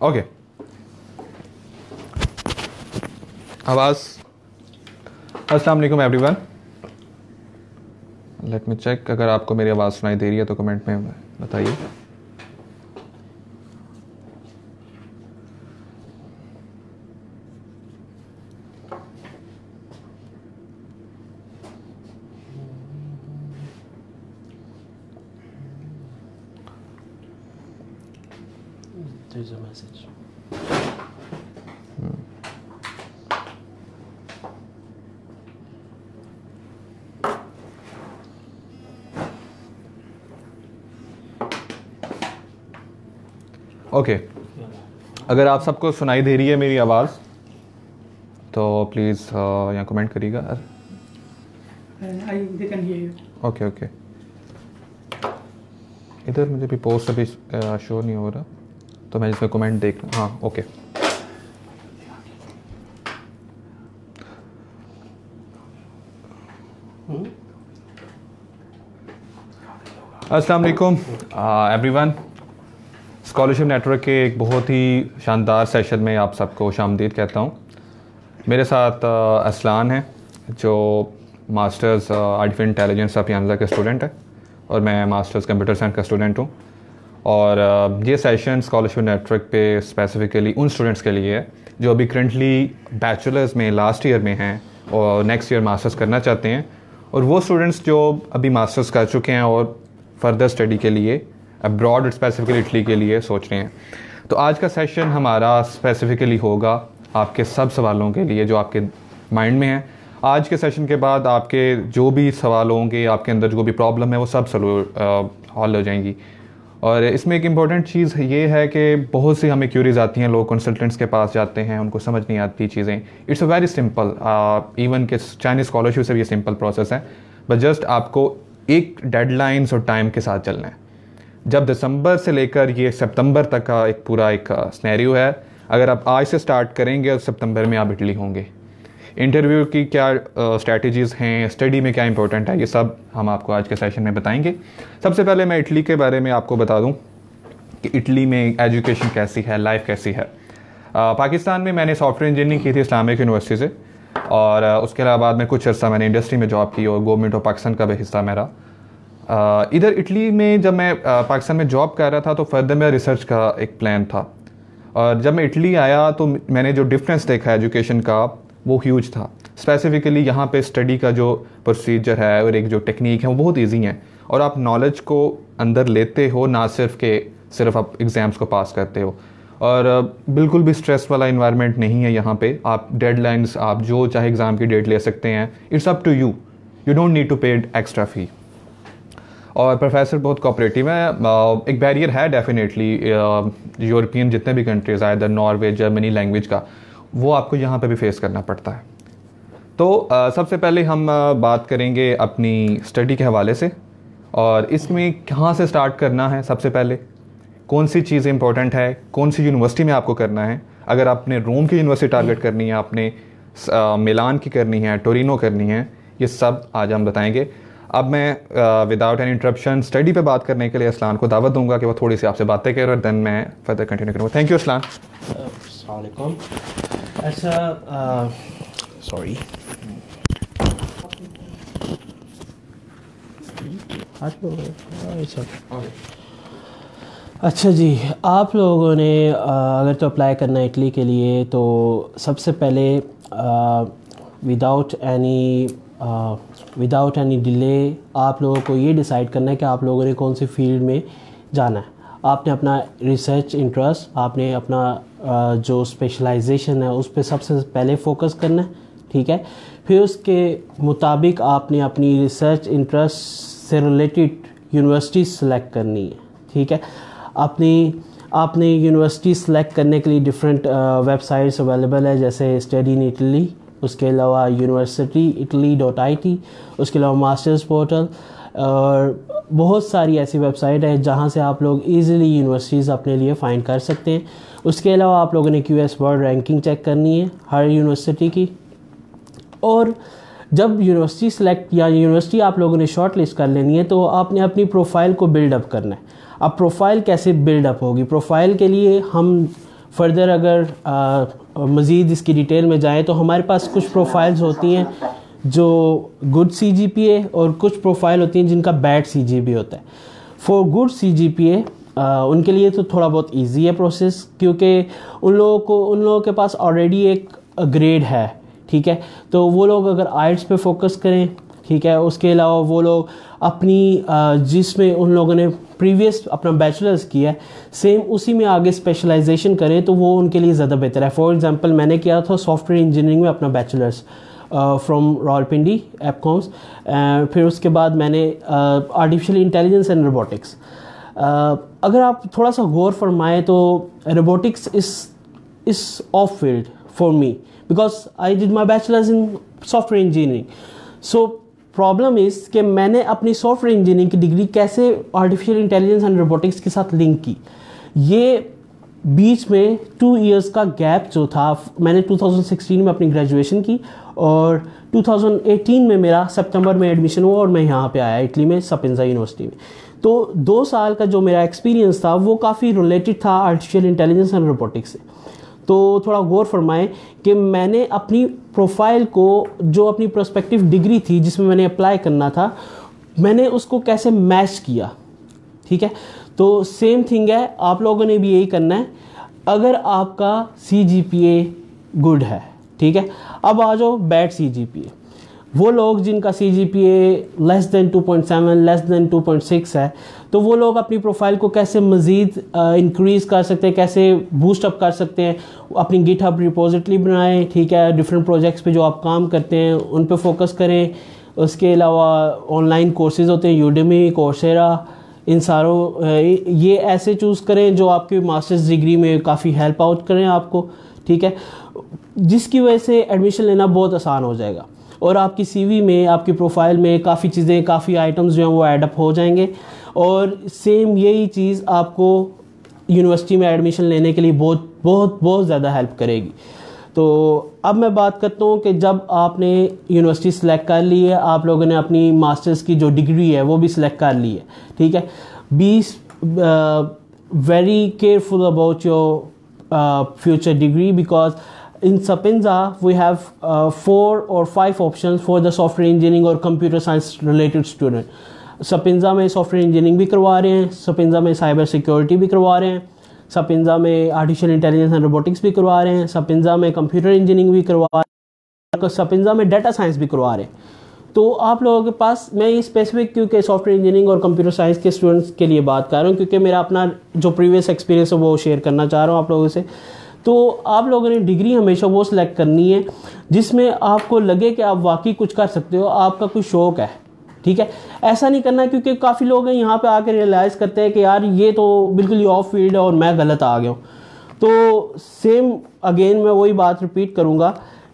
Okay, आवाज़। अस्सलाम वालेकुम एवरीवन, लेट मी चेक। अगर आपको मेरी आवाज़ सुनाई दे रही है तो कमेंट में बताइए। There's a message. ओके, अगर आप सबको सुनाई दे रही है मेरी आवाज़ तो प्लीज़ यहाँ कमेंट करिएगा। ओके ओके, इधर मुझे भी पोस्ट अभी शो नहीं हो रहा तो मैं जिसमें कमेंट देख लूँ। हाँ ओके, अस्सलाम वालेकुम एवरीवन। स्कॉलरशिप नेटवर्क के एक बहुत ही शानदार सेशन में आप सबको खुशामदीद कहता हूँ। मेरे साथ असलान है जो मास्टर्स आर्टिफिशियल इंटेलिजेंस अफियानजा के स्टूडेंट है और मैं मास्टर्स कंप्यूटर साइंस का स्टूडेंट हूँ। और ये सेशन स्कॉलरशिप नेटवर्क पे स्पेसिफ़िकली उन स्टूडेंट्स के लिए है जो अभी करंटली बैचलर्स में लास्ट ईयर में हैं और नेक्स्ट ईयर मास्टर्स करना चाहते हैं, और वो स्टूडेंट्स जो अभी मास्टर्स कर चुके हैं और फर्दर स्टडी के लिए अब्रॉड स्पेसिफिकली इटली के लिए सोच रहे हैं। तो आज का सेशन हमारा स्पेसिफिकली होगा आपके सब सवालों के लिए जो आपके माइंड में हैं। आज के सेशन के बाद आपके जो भी सवाल होंगे, आपके अंदर जो भी प्रॉब्लम है वो सब हल हो जाएंगी। और इसमें एक इम्पॉर्टेंट चीज़ ये है कि बहुत सी हमें क्यूरीज आती हैं, लोग कंसल्टेंट्स के पास जाते हैं, उनको समझ नहीं आती चीज़ें। It's a very simple, even के चाइनीज़ स्कॉलरशिप से भी ये सिंपल प्रोसेस है, बट जस्ट आपको एक डेडलाइंस और टाइम के साथ चलना है। जब दिसंबर से लेकर ये सितंबर तक का एक पूरा एक स्नैरियो है, अगर आप आज से स्टार्ट करेंगे तो सितंबर में आप इटली होंगे। इंटरव्यू की क्या स्ट्रैटेजीज़ हैं, स्टडी में क्या इंपॉर्टेंट है, ये सब हम आपको आज के सेशन में बताएंगे। सबसे पहले मैं इटली के बारे में आपको बता दूं कि इटली में एजुकेशन कैसी है, लाइफ कैसी है। पाकिस्तान में मैंने सॉफ्टवेयर इंजीनियरिंग की थी इस्लामिक यूनिवर्सिटी से, और उसके अलावा मैं कुछ अर्सा मैंने इंडस्ट्री में जॉब की और गवर्नमेंट ऑफ पाकिस्तान का भी हिस्सा मेरा। इधर इटली में जब मैं पाकिस्तान में जॉब कर रहा था तो फर्दर मेरा रिसर्च का एक प्लान था, और जब मैं इटली आया तो मैंने जो डिफरेंस देखा एजुकेशन का वो ह्यूज था। स्पेसिफिकली यहाँ पे स्टडी का जो प्रोसीजर है और एक जो टेक्निक है वो बहुत इजी है, और आप नॉलेज को अंदर लेते हो, ना सिर्फ आप एग्ज़ाम्स को पास करते हो। और बिल्कुल भी स्ट्रेस वाला इन्वायरमेंट नहीं है यहाँ पे। आप डेडलाइंस, आप जो चाहे एग्ज़ाम की डेट ले सकते हैं, it's up to you, you don't need to pay extra fee. और प्रोफेसर बहुत कोऑपरेटिव है। एक बैरियर है डेफिनेटली यूरोपियन जितने भी कंट्रीज़ आए, इधर नॉर्वे, जर्मनी लैंग्वेज का, वो आपको यहाँ पे भी फेस करना पड़ता है। तो सबसे पहले हम बात करेंगे अपनी स्टडी के हवाले से, और इसमें कहाँ से स्टार्ट करना है। सबसे पहले कौन सी चीज़ इंपॉर्टेंट है, कौन सी यूनिवर्सिटी में आपको करना है। अगर आपने रोम की यूनिवर्सिटी टारगेट करनी है, आपने मिलान की करनी है, टोरिनो करनी है, ये सब आज हम बताएंगे। अब मैं विदाउट एनी इंटरप्शन स्टडी पे बात करने के लिए असलान को दावत दूंगा कि वो थोड़ी सी आपसे बातें करें, और देन मैं फर्दर कंटिन्यू करूँगा। Thank you Aslan. अस्सलाम वालेकुम। अच्छा, सॉरी, अच्छा जी, आप लोगों ने अगर तो अप्लाई करना है इटली के लिए तो सबसे पहले विदाउट एनी डिले आप लोगों को ये डिसाइड करना है कि आप लोगों ने कौन सी फील्ड में जाना है। आपने अपना रिसर्च इंटरेस्ट, आपने अपना जो स्पेशलाइजेशन है उस पर सबसे पहले फोकस करना है, ठीक है। फिर उसके मुताबिक आपने अपनी रिसर्च इंटरेस्ट से रिलेटेड यूनिवर्सिटी सेलेक्ट करनी है, ठीक है। आपने यूनिवर्सिटी सेलेक्ट करने के लिए डिफरेंट वेबसाइट्स अवेलेबल है, जैसे स्टडी इन इटली, उसके अलावा universityitaly.it, उसके अलावा मास्टर्स पोर्टल, और बहुत सारी ऐसी वेबसाइट है जहाँ से आप लोग इजीली यूनिवर्सिटीज़ अपने लिए फ़ाइंड कर सकते हैं। उसके अलावा आप लोगों ने QS वर्ल्ड रैंकिंग चेक करनी है हर यूनिवर्सिटी की, और जब यूनिवर्सिटी सेलेक्ट या यूनिवर्सिटी आप लोगों ने शॉर्ट लिस्ट कर लेनी है तो आपने अपनी प्रोफाइल को बिल्डअप करना है। अब प्रोफाइल कैसे बिल्डअप होगी? प्रोफाइल के लिए हम फर्दर अगर मज़ीद इसकी डिटेल में जाएँ तो हमारे पास कुछ प्रोफाइल्स होती हैं जो गुड CGPA और कुछ प्रोफाइल होती हैं जिनका बैड CGPA होता है। फॉर गुड CGPA उनके लिए तो थोड़ा बहुत इजी है प्रोसेस, क्योंकि उन लोगों के पास ऑलरेडी एक ग्रेड है, ठीक है। तो वो लोग अगर आइट्स पे फोकस करें, ठीक है, उसके अलावा वो लोग अपनी जिसमें उन लोगों ने प्रीवियस अपना बैचलर्स किया है सेम उसी में आगे स्पेशलाइजेशन करें तो वो उनके लिए ज़्यादा बेहतर है। फॉर एग्जांपल मैंने किया था सॉफ्टवेयर इंजीनियरिंग में अपना बैचलर्स फ्रॉम रावलपिंडी एपकॉम्स, फिर उसके बाद मैंने आर्टिफिशियल इंटेलिजेंस एंड रोबोटिक्स। अगर आप थोड़ा सा गौर फरमाएँ तो रोबोटिक्स इस of field for me because I did my bachelors in software engineering. So problem is कि मैंने अपनी सॉफ्टवेयर इंजीनियरिंग की डिग्री कैसे आर्टिफिशियल इंटेलिजेंस एंड रोबोटिक्स के साथ लिंक की। ये बीच में 2 इयर्स का गैप जो था, मैंने 2016 में अपनी ग्रेजुएशन की और 2018 में मेरा सितंबर में एडमिशन हुआ और मैं यहाँ पे आया इटली में सपिंजा यूनिवर्सिटी में। तो 2 साल का जो मेरा एक्सपीरियंस था वो काफ़ी रिलेटेड था आर्टिफिशियल इंटेलिजेंस एंड रोबोटिक्स से। तो थोड़ा गौर फरमाएं कि मैंने अपनी प्रोफाइल को, जो अपनी प्रोस्पेक्टिव डिग्री थी जिसमें मैंने अप्लाई करना था, मैंने उसको कैसे मैच किया, ठीक है। तो सेम थिंग है, आप लोगों ने भी यही करना है। अगर आपका CGPA गुड है, ठीक है, अब आ जाओ बैड CGPA। वो लोग जिनका CGPA less than 2.7 less than 2.6 है, तो वो लोग अपनी प्रोफाइल को कैसे मज़ीद इंक्रीज़ कर सकते हैं, कैसे बूस्ट अप कर सकते हैं। अपनी गिटहब रिपोजिटरी बनाएं, ठीक है, डिफरेंट प्रोजेक्ट्स पे जो आप काम करते हैं उन पे फोकस करें। उसके अलावा ऑनलाइन कोर्सेज होते हैं, यूडेमी, कोर्सेरा, इन सारों ये ऐसे चूज़ करें जो आपके मास्टर्स डिग्री में काफ़ी हेल्प आउट करें आपको, ठीक है, जिसकी वजह से एडमिशन लेना बहुत आसान हो जाएगा और आपकी CV में, आपकी प्रोफाइल में काफ़ी चीज़ें, काफ़ी आइटम्स जो हैं वो ऐड अप हो जाएंगे। और सेम यही चीज़ आपको यूनिवर्सिटी में एडमिशन लेने के लिए बहुत बहुत बहुत ज़्यादा हेल्प करेगी। तो अब मैं बात करता हूँ कि जब आपने यूनिवर्सिटी सेलेक्ट कर ली है, आप लोगों ने अपनी मास्टर्स की जो डिग्री है वो भी सिलेक्ट कर ली है, ठीक है, be very careful about your future degree because in Sapienza we have 4 or 5 options for the software engineering or computer science related student. Sapienza में सॉफ्टवेयर इंजीनियरिंग भी करवा रहे हैं, Sapienza में साइबर सिक्योरिटी भी करवा रहे हैं, Sapienza में आर्टिफिशियल इंटेलिजेंस एंड रोबोटिक्स भी करवा रहे हैं, Sapienza में कंप्यूटर इंजीनियरिंग भी करवा रहे हैं, Sapienza में डाटा साइंस भी करवा रहे हैं। तो आप लोगों के पास, मैं ये स्पेसिफिक क्योंकि सॉफ्टवेयर इंजीनियरिंग और कंप्यूटर साइंस के स्टूडेंट्स के लिए बात कर रहा हूँ क्योंकि मेरा अपना जो प्रीवियस एक्सपीरियंस है वो शेयर करना चाह रहा हूँ आप लोगों से। तो आप लोगों ने डिग्री हमेशा वो सिलेक्ट करनी है जिसमें आपको लगे कि आप वाकई कुछ कर सकते हो, आपका कोई शौक़ है, ठीक है। ऐसा नहीं करना क्योंकि काफ़ी लोग हैं यहाँ पे आकर रियलाइज़ करते हैं कि यार ये तो बिल्कुल ही ऑफ फील्ड है और मैं गलत आ गया हूँ। तो सेम अगेन मैं वही बात रिपीट करूँगा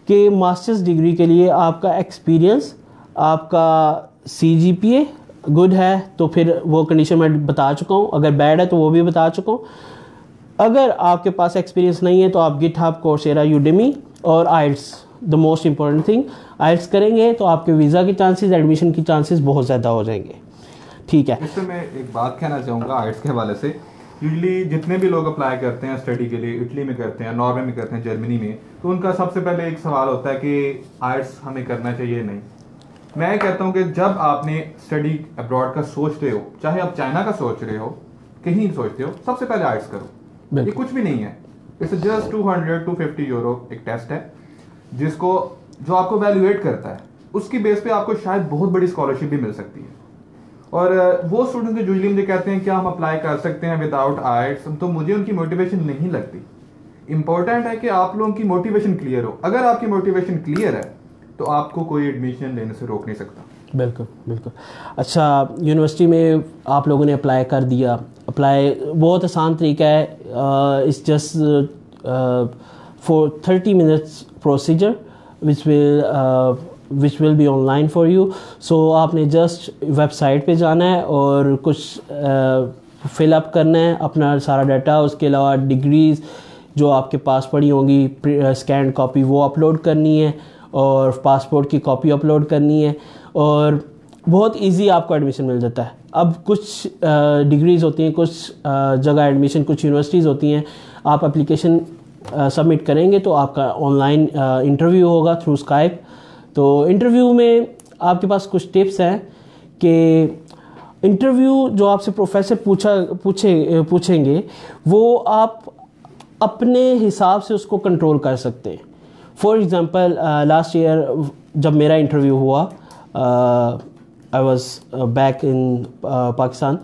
कि मास्टर्स डिग्री के लिए आपका एक्सपीरियंस, आपका CGPA गुड है तो फिर वो कंडीशन मैं बता चुका हूँ, अगर बैड है तो वो भी बता चुका हूँ। अगर आपके पास एक्सपीरियंस नहीं है तो आप गिटहब, कोर्सेरा, यूडेमी और आइल्स, द मोस्ट इंपॉर्टेंट थिंग, आइल्स करेंगे तो आपके वीज़ा के चांसेस, एडमिशन की चांसेस बहुत ज़्यादा हो जाएंगे, ठीक है। इससे मैं एक बात कहना चाहूँगा आइल्स के हवाले से। यूजली जितने भी लोग अप्लाई करते हैं स्टडी के लिए, इटली में करते हैं, नॉर्वे में करते हैं, जर्मनी में, तो उनका सबसे पहले एक सवाल होता है कि आइल्स हमें करना चाहिए नहीं। मैं कहता हूँ कि जब आपने स्टडी अब्रॉड का सोच रहे हो, चाहे आप चाइना का सोच रहे हो, कहीं सोचते हो, सबसे पहले आइल्स करो। ये कुछ भी नहीं है, इट्स जस्ट 200-250 यूरो एक टेस्ट है जो आपको वैल्यूएट करता है, उसकी बेस पे आपको शायद बहुत बड़ी स्कॉलरशिप भी मिल सकती है। और वो स्टूडेंट्स जो यूजुअली मुझे कहते हैं क्या हम अप्लाई कर सकते हैं विदाउट आइल्स, तो मुझे उनकी मोटिवेशन नहीं लगती। इंपॉर्टेंट है कि आप लोगों की मोटिवेशन क्लियर हो। अगर आपकी मोटिवेशन क्लियर है तो आपको कोई एडमिशन लेने से रोक नहीं सकता। बिल्कुल बिल्कुल। अच्छा, यूनिवर्सिटी में आप लोगों ने अप्लाई कर दिया, अप्लाई बहुत आसान तरीका है, it's just for 30 minutes procedure which will be online for you. So आपने जस्ट वेबसाइट पे जाना है और कुछ फिलअप करना है अपना सारा डाटा, उसके अलावा डिग्रीज़ जो आपके पास पड़ी होंगी स्कैन कॉपी वो अपलोड करनी है और पासपोर्ट की कॉपी अपलोड करनी है और बहुत इजी आपको एडमिशन मिल जाता है। अब कुछ डिग्रीज़ होती हैं, कुछ जगह एडमिशन, कुछ यूनिवर्सिटीज़ होती हैं आप एप्लीकेशन सबमिट करेंगे तो आपका ऑनलाइन इंटरव्यू होगा थ्रू स्काइप। तो इंटरव्यू में आपके पास कुछ टिप्स हैं कि इंटरव्यू जो आपसे प्रोफेसर पूछेंगे वो आप अपने हिसाब से उसको कंट्रोल कर सकते हैं। फॉर एग्ज़ाम्पल लास्ट ईयर जब मेरा इंटरव्यू हुआ, I was back in Pakistan,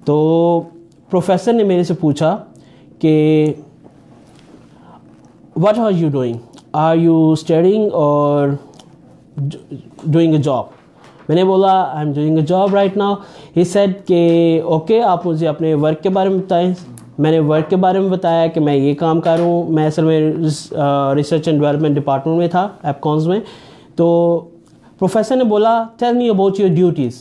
तो प्रोफेसर ने मेरे से पूछा कि what are you doing, are you studying और डूइंग अ जॉब। मैंने बोला I am doing a job right now. He said कि ओके आप मुझे अपने वर्क के बारे में बताएं। मैंने वर्क के बारे में बताया कि मैं ये काम कर रहा हूँ। मैं असल में रिसर्च एंड डेवलपमेंट डिपार्टमेंट में था, एपकॉन्स में। तो प्रोफेसर ने बोला tell me about your duties.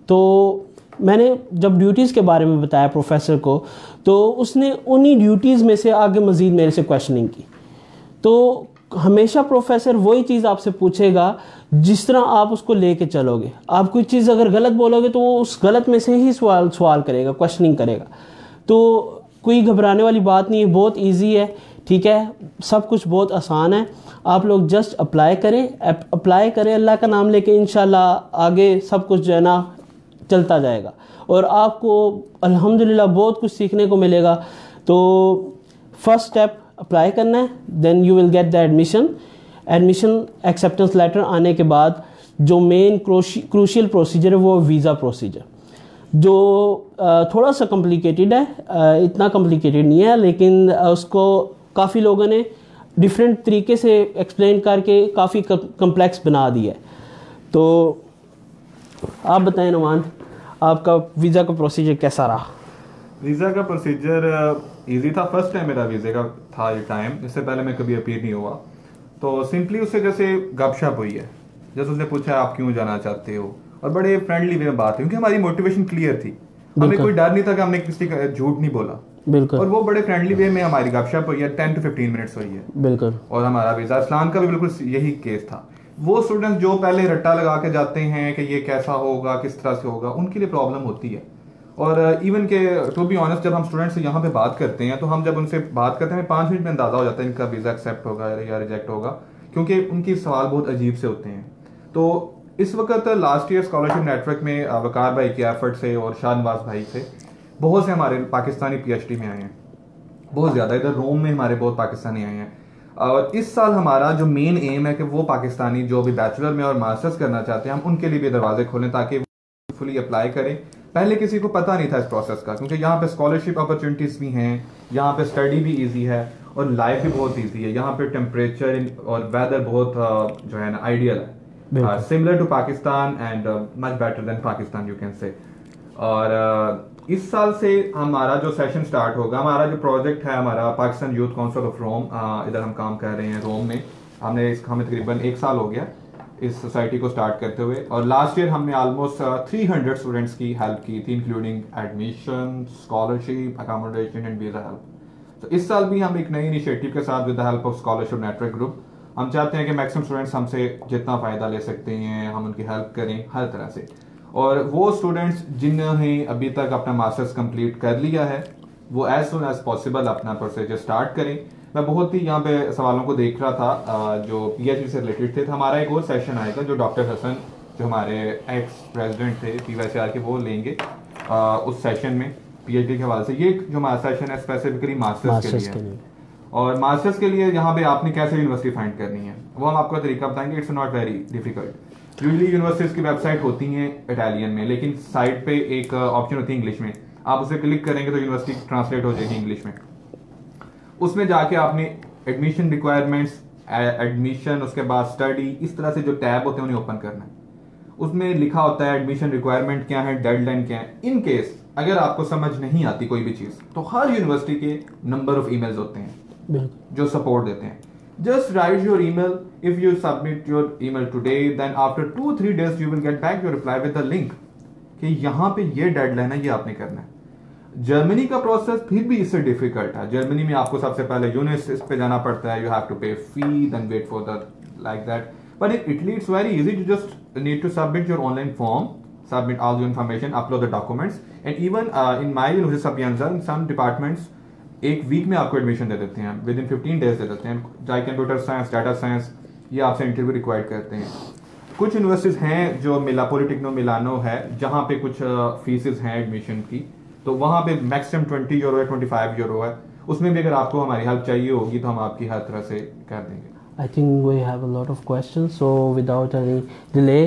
तो मैंने जब ड्यूटीज़ के बारे में बताया प्रोफेसर को, तो उसने उन्हीं ड्यूटीज़ में से आगे मज़ीद मेरे से क्वेश्चनिंग की। तो हमेशा प्रोफेसर वही चीज़ आपसे पूछेगा जिस तरह आप उसको लेके चलोगे। आप कोई चीज़ अगर गलत बोलोगे तो वो उस गलत में से ही सवाल करेगा, क्वेश्चनिंग करेगा। तो कोई घबराने वाली बात नहीं है, बहुत इजी है, ठीक है, सब कुछ बहुत आसान है। आप लोग जस्ट अप्लाई करें अल्लाह का नाम लेके, इंशाल्लाह आगे सब कुछ जो है ना चलता जाएगा और आपको अल्हम्दुलिल्लाह बहुत कुछ सीखने को मिलेगा। तो फर्स्ट स्टेप अप्लाई करना है, then you will get the admission acceptance letter आने के बाद जो मेन क्रूशियल प्रोसीजर है वो वीज़ा प्रोसीजर, जो थोड़ा सा कॉम्प्लिकेटेड है, इतना कॉम्प्लिकेटेड नहीं है, लेकिन उसको काफ़ी लोगों ने डिफरेंट तरीके से एक्सप्लेन करके काफ़ी कम्प्लेक्स बना दिया है। तो आप बताएं नुमान, आपका वीज़ा का प्रोसीजर कैसा रहा? वीज़ा का प्रोसीजर इजी था। फर्स्ट टाइम मेरा वीज़े का था ये टाइम, इससे पहले मैं कभी अपीयर नहीं हुआ। तो सिंपली उससे जैसे गपशप हुई है, जैसे उसने पूछा आप क्यों जाना चाहते हो, और बड़े फ्रेंडली वे में बात हुई, क्योंकि हमारी मोटिवेशन क्लियर थी। हमें कोई डर नहीं था कि हमने किसी का झूठ नहीं बोला। बिल्कुल। और वो बड़े फ्रेंडली वे में हमारी गपशप हुई है, 10 to 15 मिनट्स हुई है। बिल्कुल। और हमारा वीज़ा इस्लाम का भी बिल्कुल यही केस था। वो स्टूडेंट्स जो पहले रट्टा लगा के जाते हैं कि ये कैसा होगा, किस तरह से होगा, उनके लिए प्रॉब्लम होती है। और इवन के टू बी ऑनेस्ट, जब हम स्टूडेंट से यहाँ पे बात करते हैं तो हम जब उनसे बात करते हैं 5 मिनट में अंदाजा हो जाता है इनका वीज़ा एक्सेप्ट होगा या रिजेक्ट होगा, क्योंकि उनके सवाल बहुत अजीब से होते हैं। तो इस वक्त लास्ट ईयर स्कॉलरशिप नेटवर्क में वकार भाई के एफर्ट से और शाहनवाज भाई से बहुत से हमारे पाकिस्तानी पीएचडी में आए हैं, बहुत ज़्यादा। इधर रोम में हमारे बहुत पाकिस्तानी आए हैं। और इस साल हमारा जो मेन एम है कि वो पाकिस्तानी जो भी बैचलर में और मास्टर्स करना चाहते हैं, हम उनके लिए भी दरवाजे खोलें ताकि वो फुली अप्लाई करें। पहले किसी को पता नहीं था इस प्रोसेस का, क्योंकि यहाँ पे स्कॉलरशिप अपॉर्चुनिटीज़ भी हैं, यहाँ पे स्टडी भी ईजी है और लाइफ भी बहुत ईजी है। यहाँ पे टेम्परेचर और वेदर बहुत जो है ना आइडियल है, similar to Pakistan and much better than Pakistan you can say. और इस साल से हमारा जो सेशन स्टार्ट होगा, हमारा जो प्रोजेक्ट है हमारा Pakistan youth council of Rome, इधर हम काम कर रहे हैं रोम में। हमें तकरीबन 1 साल हो गया इस सोसाइटी को स्टार्ट करते हुए, और लास्ट ईयर हमने ऑलमोस्ट 300 स्टूडेंट्स की हेल्प की थी, including admission, scholarship, accommodation and visa help. तो इस साल भी हम एक नई इनिशिएटिव के साथ with the help of scholarship network group, हम चाहते हैं कि मैक्सिमम स्टूडेंट्स हमसे जितना फ़ायदा ले सकते हैं हम उनकी हेल्प करें हर तरह से। और वो स्टूडेंट्स जिन्होंने अभी तक अपना मास्टर्स कंप्लीट कर लिया है, वो एज सुन एज पॉसिबल अपना प्रोसीजर स्टार्ट करें। मैं बहुत ही यहाँ पे सवालों को देख रहा था जो पीएचडी से रिलेटेड थे। तो हमारा एक और सेशन आएगा जो डॉक्टर हसन, जो हमारे एक्स प्रेसिडेंट थे पीवाईसीआर के, वो लेंगे उस सेशन में पीएचडी के हवाले से। ये जो हमारा सेशन है स्पेसिफिकली मास्टर्स के लिए। और मास्टर्स के लिए यहाँ पे आपने कैसे यूनिवर्सिटी फाइंड करनी है वो हम आपको तरीका बताएंगे। It's not very difficult. Usually universities की वेबसाइट होती हैं इटालियन में, लेकिन साइट पे एक ऑप्शन होती है इंग्लिश में। आप उसे क्लिक करेंगे तो यूनिवर्सिटी ट्रांसलेट हो जाएगी इंग्लिश में। उसमें जाके आपने एडमिशन रिक्वायरमेंट्स, एडमिशन, उसके बाद स्टडी, इस तरह से जो टैब होते हैं उन्हें ओपन करना है। उसमें लिखा होता है एडमिशन रिक्वायरमेंट क्या है, डेडलाइन क्या है। इन केस अगर आपको समझ नहीं आती कोई भी चीज, तो हर यूनिवर्सिटी के नंबर ऑफ ईमेल्स होते हैं जो सपोर्ट देते हैं। Just write your email. If you submit your email today, then after 2-3 days you will get back your reply with the link कि यहाँ पे ये डेडलाइन है, ये आपने करना है। जर्मनी का प्रोसेस फिर भी इससे डिफिकल्ट है। जर्मनी में आपको सबसे पहले यूनिवर्सिटीज पे जाना पड़ता है, you have to pay fee, then wait for the like that. But in Italy it's very easy to just need to submit your online form, submit all the information, upload the documents, and even in my University of Sapienza, in some departments 1 week में आपको admission दे देते हैं, with in 15 days दे देते हैं, चाहे computer science, data science, ये आपसे interview required करते हैं। कुछ यूनिवर्सिटीज़ हैं जो पॉलिटेक्नो मिलानो है, जहाँ पे कुछ फीसेस हैं एडमिशन की, तो वहाँ पे मैक्सिमम 20 यूरो है, 25 यूरो है। उसमें भी अगर आपको हमारी हेल्प चाहिए होगी तो हम आपकी हर तरह से कर देंगे। I think we have a lot of question, so without any delay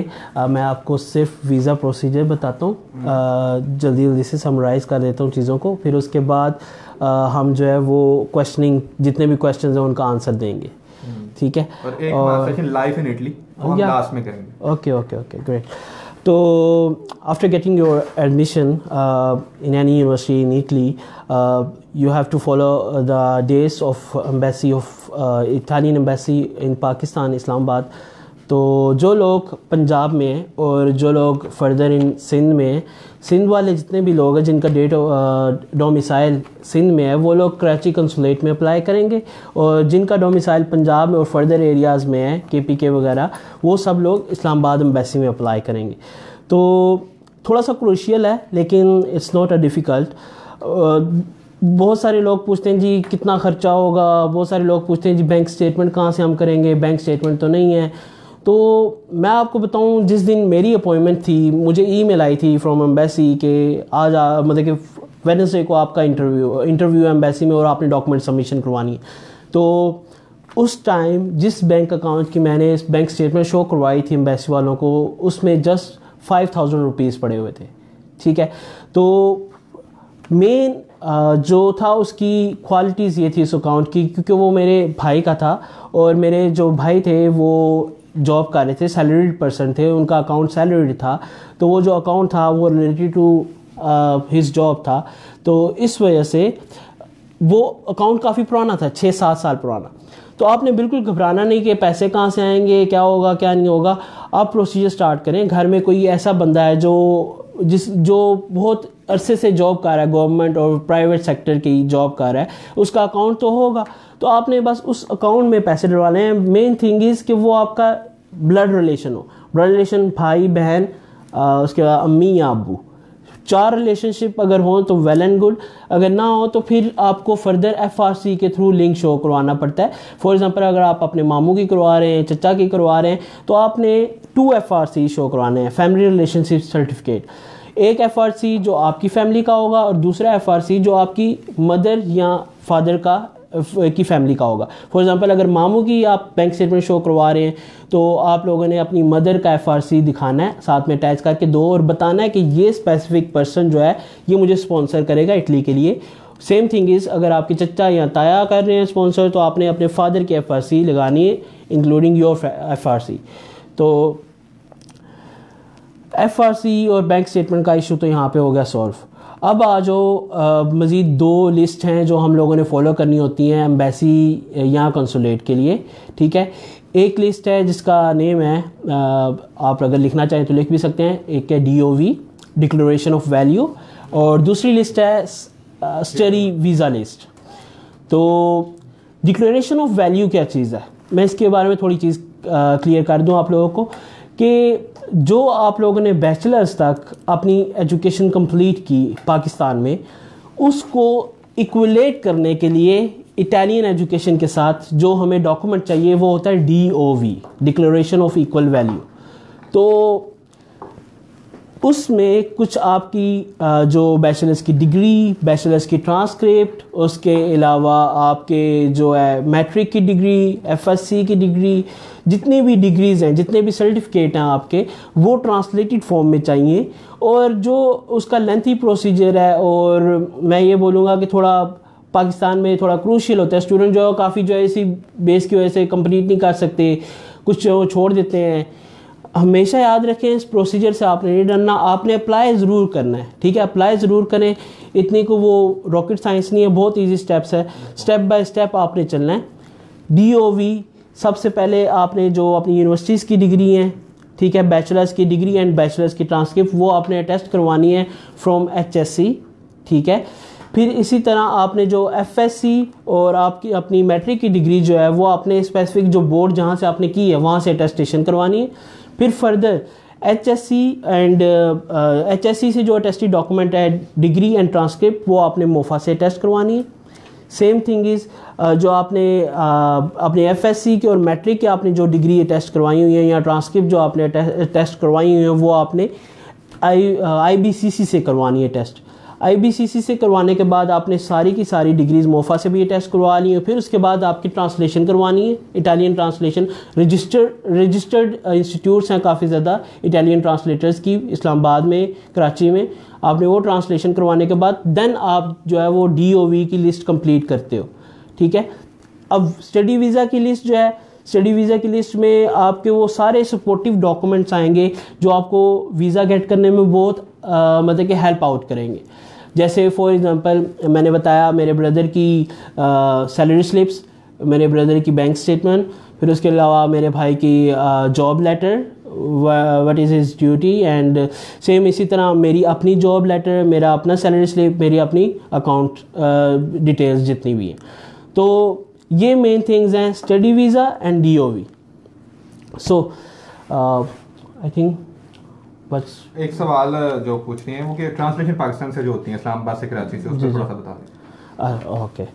मैं आपको सिर्फ वीज़ा प्रोसीजर बताता हूँ, जल्दी जल्दी से समराइज़ कर देता हूँ चीज़ों को, फिर उसके बाद हम जो है वो क्वेश्चनिंग, जितने भी क्वेश्चन हैं उनका आंसर देंगे, ठीक है। और एक सेशन लाइव इन इटली हम लास्ट में करेंगे। Okay okay okay great. तो after getting your admission in any university in Italy, you have to follow the days of embassy of Italian embassy in Pakistan, Islamabad। तो जो लोग पंजाब में हैं और जो लोग फर्दर इन सिंध में हैं, सिंध वाले जितने भी लोग हैं जिनका डेट डोमिसाइल सिंध में है, वो लोग कराची कंसुलेट में अप्लाई करेंगे, और जिनका डोमिसाइल पंजाब में और फर्दर एरियाज़ में है, KPK वगैरह, वो सब लोग इस्लामाबाद एम्बेसी में अप्लाई करेंगे। तो थोड़ा सा क्रूशियल है, लेकिन इट्स नॉट अ डिफ़िकल्ट। बहुत सारे लोग पूछते हैं जी कितना ख़र्चा होगा, बहुत सारे लोग पूछते हैं जी बैंक स्टेटमेंट कहाँ से हम करेंगे, बैंक स्टेटमेंट तो नहीं है। तो मैं आपको बताऊं, जिस दिन मेरी अपॉइंटमेंट थी, मुझे ईमेल आई थी फ्रॉम एम्बेसी के आज मतलब कि वेडनेसडे को आपका इंटरव्यू एम्बेसी में और आपने डॉक्यूमेंट सबमिशन करवानी है। तो उस टाइम जिस बैंक अकाउंट की मैंने बैंक स्टेटमेंट शो करवाई थी एम्बेसी वालों को, उसमें जस्ट 5000 रुपीज़ पड़े हुए थे, ठीक है। तो मेन जो था उसकी क्वालिटीज़ ये थी उस अकाउंट की, क्योंकि वो मेरे भाई का था, और मेरे जो भाई थे वो जॉब कर रहे थे, सैलरीड पर्सन थे, उनका अकाउंट सैलरीड था, तो वो जो अकाउंट था वो रिलेटेड टू हिज जॉब था। तो इस वजह से वो अकाउंट काफ़ी पुराना था, 6-7 साल पुराना। तो आपने बिल्कुल घबराना नहीं कि पैसे कहाँ से आएंगे, क्या होगा क्या नहीं होगा। आप प्रोसीजर स्टार्ट करें। घर में कोई ऐसा बंदा है जो बहुत अरसे से जॉब कर रहा है, गवर्नमेंट और प्राइवेट सेक्टर की जॉब कर रहा है, उसका अकाउंट तो होगा। तो आपने बस उस अकाउंट में पैसे डलवाने हैं। मेन थिंग इज़ कि वो आपका ब्लड रिलेशन हो, ब्लड रिलेशन, भाई बहन, उसके बाद अम्मी या अब्बू, 4 रिलेशनशिप अगर हो तो वेल एंड गुड। अगर ना हो तो फिर आपको फर्दर FRC के थ्रू लिंक शो करवाना पड़ता है। फॉर एग्जांपल अगर आप अपने मामू की करवा रहे हैं, चचा की करवा रहे हैं, तो आपने 2 FRC शो करवाने हैं, फैमिली रिलेशनशिप सर्टिफिकेट। एक FRC जो आपकी फैमिली का होगा और दूसरा FRC जो आपकी मदर या फादर की फैमिली का होगा। फॉर एग्जांपल अगर मामू की आप बैंक स्टेटमेंट शो करवा रहे हैं तो आप लोगों ने अपनी मदर का FRC दिखाना है, साथ में अटैच करके दो, और बताना है कि ये स्पेसिफिक पर्सन जो है ये मुझे स्पॉन्सर करेगा इटली के लिए। सेम थिंग इज़ अगर आपके चचा या ताया कर रहे हैं स्पॉन्सर, तो आपने अपने फादर की FRC लगानी है, इंक्लूडिंग योर FRC। तो FRC और बैंक स्टेटमेंट का इशू तो यहाँ पे हो गया सॉल्व। अब आ जाओ, मज़ीद 2 लिस्ट हैं जो हम लोगों ने फॉलो करनी होती हैं एम्बेसी या कंसुलेट के लिए, ठीक है। एक लिस्ट है जिसका नेम है, आप अगर लिखना चाहें तो लिख भी सकते हैं, एक है DOV, डिक्लेरेशन ऑफ वैल्यू, और दूसरी लिस्ट है स्टडी वीज़ा लिस्ट। तो डिक्लेरेशन ऑफ वैल्यू क्या चीज़ है, मैं इसके बारे में थोड़ी चीज़ क्लियर कर दूं आप लोगों को कि जो आप लोगों ने बैचलर्स तक अपनी एजुकेशन कंप्लीट की पाकिस्तान में, उसको इक्विलेट करने के लिए इटालियन एजुकेशन के साथ जो हमें डॉक्यूमेंट चाहिए वो होता है DOV, declaration of equal value. तो उसमें कुछ आपकी जो बैचलर्स की डिग्री, बैचलर्स की ट्रांसक्रिप्ट, उसके अलावा आपके जो है मैट्रिक की डिग्री, FSC की डिग्री, जितनी भी डिग्रीज़ हैं, जितने भी सर्टिफिकेट हैं आपके, वो ट्रांसलेटेड फॉर्म में चाहिए। और जो उसका लेंथी प्रोसीजर है, और मैं ये बोलूँगा कि थोड़ा पाकिस्तान में थोड़ा क्रूशियल होता है, स्टूडेंट जो है काफ़ी जो है इसी बेस की वजह से कंप्लीट नहीं कर सकते, कुछ जो छोड़ देते हैं। हमेशा याद रखें इस प्रोसीजर से आपने नहीं डरना, आपने अप्लाई ज़रूर करना है, ठीक है। अप्लाई ज़रूर करें, इतनी को वो रॉकेट साइंस नहीं है, बहुत इजी स्टेप्स है, स्टेप बाय स्टेप आपने चलना है। DOV सबसे पहले आपने जो अपनी यूनिवर्सिटीज़ की डिग्री हैं, ठीक है, बैचलर्स की डिग्री एंड बैचलर्स की ट्रांसक्रिप्ट, वो आपने अटेस्ट करवानी है फ्रॉम HSC, ठीक है। फिर इसी तरह आपने जो FSC और आपकी अपनी मैट्रिक की डिग्री जो है वो आपने स्पेसिफिक जो बोर्ड जहाँ से आपने की है वहाँ से अटेस्टेशन करवानी है। फिर फर्दर HSC एंड HSC से जो अटेस्टेड डॉक्यूमेंट है, डिग्री एंड ट्रांसक्रिप्ट, वो आपने मोफा से अटेस्ट करवानी है। सेम थिंग इज़ जो आपने अपने एफएससी के और मैट्रिक के आपने जो डिग्री टेस्ट करवाई हुई है या ट्रांसक्रिप्ट जो आपने टेस्ट करवाई हुई है वो आपने IBCC से करवानी है टेस्ट। IBCC से करवाने के बाद आपने सारी की सारी डिग्रीज मोफा से भी ये टेस्ट करवा ली है। फिर उसके बाद आपकी ट्रांसलेशन करवानी है, इटालियन ट्रांसलेशन। रजिस्टर्ड इंस्टीट्यूट्स हैं काफ़ी ज़्यादा इटालियन ट्रांसलेटर्स की, इस्लामाबाद में, कराची में। आपने वो ट्रांसलेशन करवाने के बाद देन आप जो है वो DOV की लिस्ट कंप्लीट करते हो, ठीक है। अब स्टडी वीज़ा की लिस्ट जो है, स्टडी वीज़ा की लिस्ट में आपके वो सारे सपोर्टिव डॉक्यूमेंट्स आएंगे जो आपको वीज़ा गेट करने में बहुत मतलब कि हेल्प आउट करेंगे। जैसे फॉर एग्जांपल मैंने बताया मेरे ब्रदर की सैलरी स्लिप्स, मेरे ब्रदर की बैंक स्टेटमेंट, फिर उसके अलावा मेरे भाई की job letter, what is his duty, and same इसी तरह मेरी अपनी जॉब लेटर, मेरा अपना सैलरी स्लिप, मेरी अपनी अकाउंट डिटेल्स जितनी भी हैं। तो ये मेन थिंग्स हैं study visa and DOV। So I think बस एक सवाल जो पूछ रही है वो कि ट्रांसलेशन पाकिस्तान से जो होती है इस्लामाबाद से कराची से, उसको थोड़ा सा बता दें। ओके,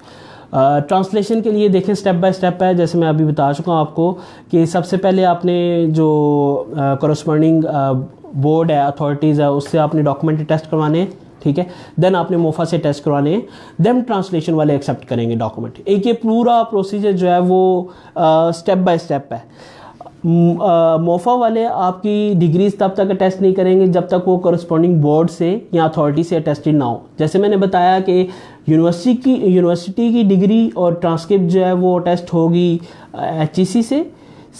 ट्रांसलेशन के लिए देखें स्टेप बाय स्टेप है। जैसे मैं अभी बता चुका हूँ आपको कि सबसे पहले आपने जो करस्पॉन्डिंग बोर्ड है, अथॉरिटीज़ है, उससे आपने डॉक्यूमेंट टेस्ट करवाने हैं, ठीक है। देन आपने मोफा से टेस्ट करवाने हैं, देन ट्रांसलेशन वाले एक्सेप्ट करेंगे डॉक्यूमेंट। एक ये पूरा प्रोसीजर जो है वो स्टेप बाय स्टेप है। मोफा वाले आपकी डिग्रीज तब तक टेस्ट नहीं करेंगे जब तक वो करस्पॉन्डिंग बोर्ड से या अथॉरिटी से अटेस्टेड ना हो। जैसे मैंने बताया कि यूनिवर्सिटी की डिग्री और ट्रांसक्रिप्ट जो है वो टेस्ट होगी HEC से।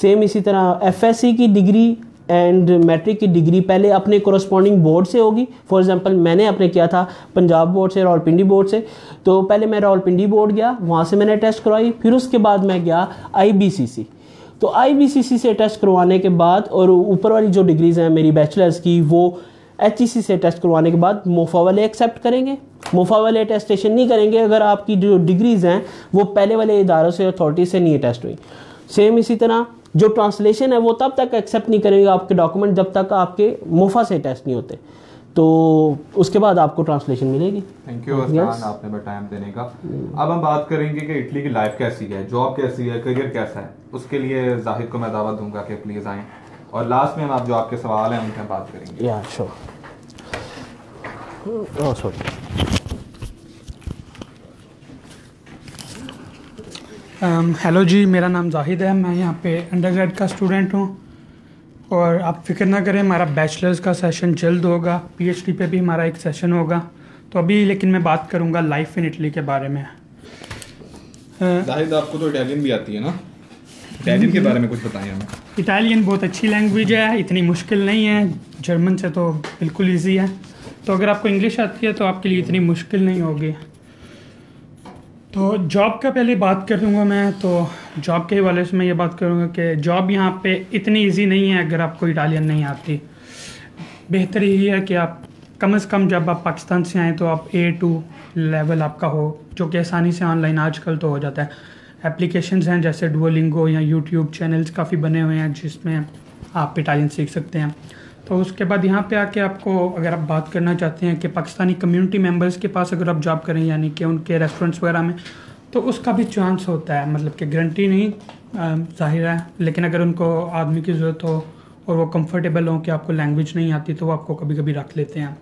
सेम इसी तरह FSC की डिग्री एंड मैट्रिक की डिग्री पहले अपने कोरस्पॉन्डिंग बोर्ड से होगी। फॉर एग्जांपल मैंने अपने किया था पंजाब बोर्ड से, रावलपिंडी बोर्ड से, तो पहले मैं रावलपिंडी बोर्ड गया, वहाँ से मैंने टेस्ट करवाई। फिर उसके बाद मैं गया IBCC, तो IBCC से टेस्ट करवाने के बाद और ऊपर वाली जो डिग्रीज़ हैं मेरी बैचलर्स की वो HEC से टेस्ट करवाने के बाद मोफा वाले एक्सेप्ट करेंगे। मोफा वाले अटेस्टेशन नहीं करेंगे अगर आपकी जो डिग्रीज़ हैं वो पहले वाले इदारों से, अथॉरिटी से नहीं अटेस्ट हुई। सेम इसी तरह जो ट्रांसलेशन है वो तब तक एक्सेप्ट नहीं करेंगे आपके डॉक्यूमेंट जब तक आपके मोफा से टेस्ट नहीं होते, तो उसके बाद आपको ट्रांसलेशन मिलेगी। थैंक यू अस्तान, आपने बड़ा टाइम देने का। अब हम बात करेंगे कि इटली की लाइफ कैसी है, जॉब कैसी है, करियर कैसा है। उसके लिए जाहिद को मैं दावत दूंगा कि प्लीज़ आएँ, और लास्ट में हम आप जो आपके सवाल हैं उन पर बात करेंगे। या श्योर। Oh sorry. हेलो जी, मेरा नाम जाहिद है, मैं यहाँ पे अंडरग्रेड का स्टूडेंट हूँ। और आप फिक्र ना करें, हमारा बैचलर्स का सेशन जल्द होगा, PhD पे भी हमारा एक सेशन होगा। तो अभी लेकिन मैं बात करूँगा लाइफ इन इटली के बारे में। जाहिद आपको तो इटालियन भी आती है ना, इटालियन के बारे में कुछ बताएं हमें। इटालियन बहुत अच्छी लैंग्वेज है, इतनी मुश्किल नहीं है, जर्मन से तो बिल्कुल ईजी है। तो अगर आपको इंग्लिश आती है तो आपके लिए इतनी मुश्किल नहीं होगी। तो जॉब का पहले बात करूँगा मैं, तो जॉब के हवाले से मैं ये बात करूँगा कि जॉब यहाँ पे इतनी इजी नहीं है अगर आपको इटालियन नहीं आती। बेहतर यही है कि आप कम से कम जब आप पाकिस्तान से आएँ तो आप A2 लेवल आपका हो, जो कि आसानी से ऑनलाइन आजकल तो हो जाता है। एप्लीकेशंस हैं जैसे डुओलिंगो या यूट्यूब चैनल्स काफ़ी बने हुए हैं जिसमें आप इटालियन सीख सकते हैं। तो उसके बाद यहाँ पे आके आपको अगर आप बात करना चाहते हैं कि पाकिस्तानी कम्युनिटी मेंबर्स के पास अगर आप जॉब करें, यानी कि उनके रेस्टोरेंट्स वगैरह में, तो उसका भी चांस होता है, मतलब कि गारंटी नहीं जाहिर है, लेकिन अगर उनको आदमी की ज़रूरत हो और वो कंफर्टेबल हो कि आपको लैंग्वेज नहीं आती तो वो आपको कभी कभी रख लेते हैं।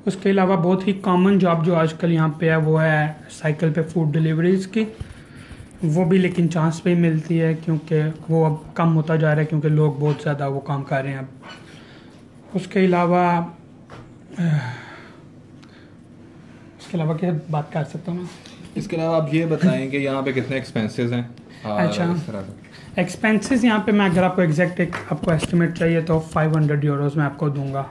उसके अलावा बहुत ही कॉमन जॉब जो आजकल यहाँ पे है वो है साइकिल पे फूड डिलीवरीज़ की। वो भी लेकिन चांस पे ही मिलती है क्योंकि वो अब कम होता जा रहा है क्योंकि लोग बहुत ज़्यादा वो काम कर रहे हैं अब। उसके अलावा क्या बात कर सकता हूँ मैं? इसके अलावा आप ये बताएं कि यहाँ पे कितने एक्सपेंसेस हैं। अच्छा, एक्सपेंसेस यहाँ पे मैं अगर आपको एग्जैक्ट एक आपको एस्टिमेट चाहिए तो 500 यूरोज़ मैं आपको दूंगा।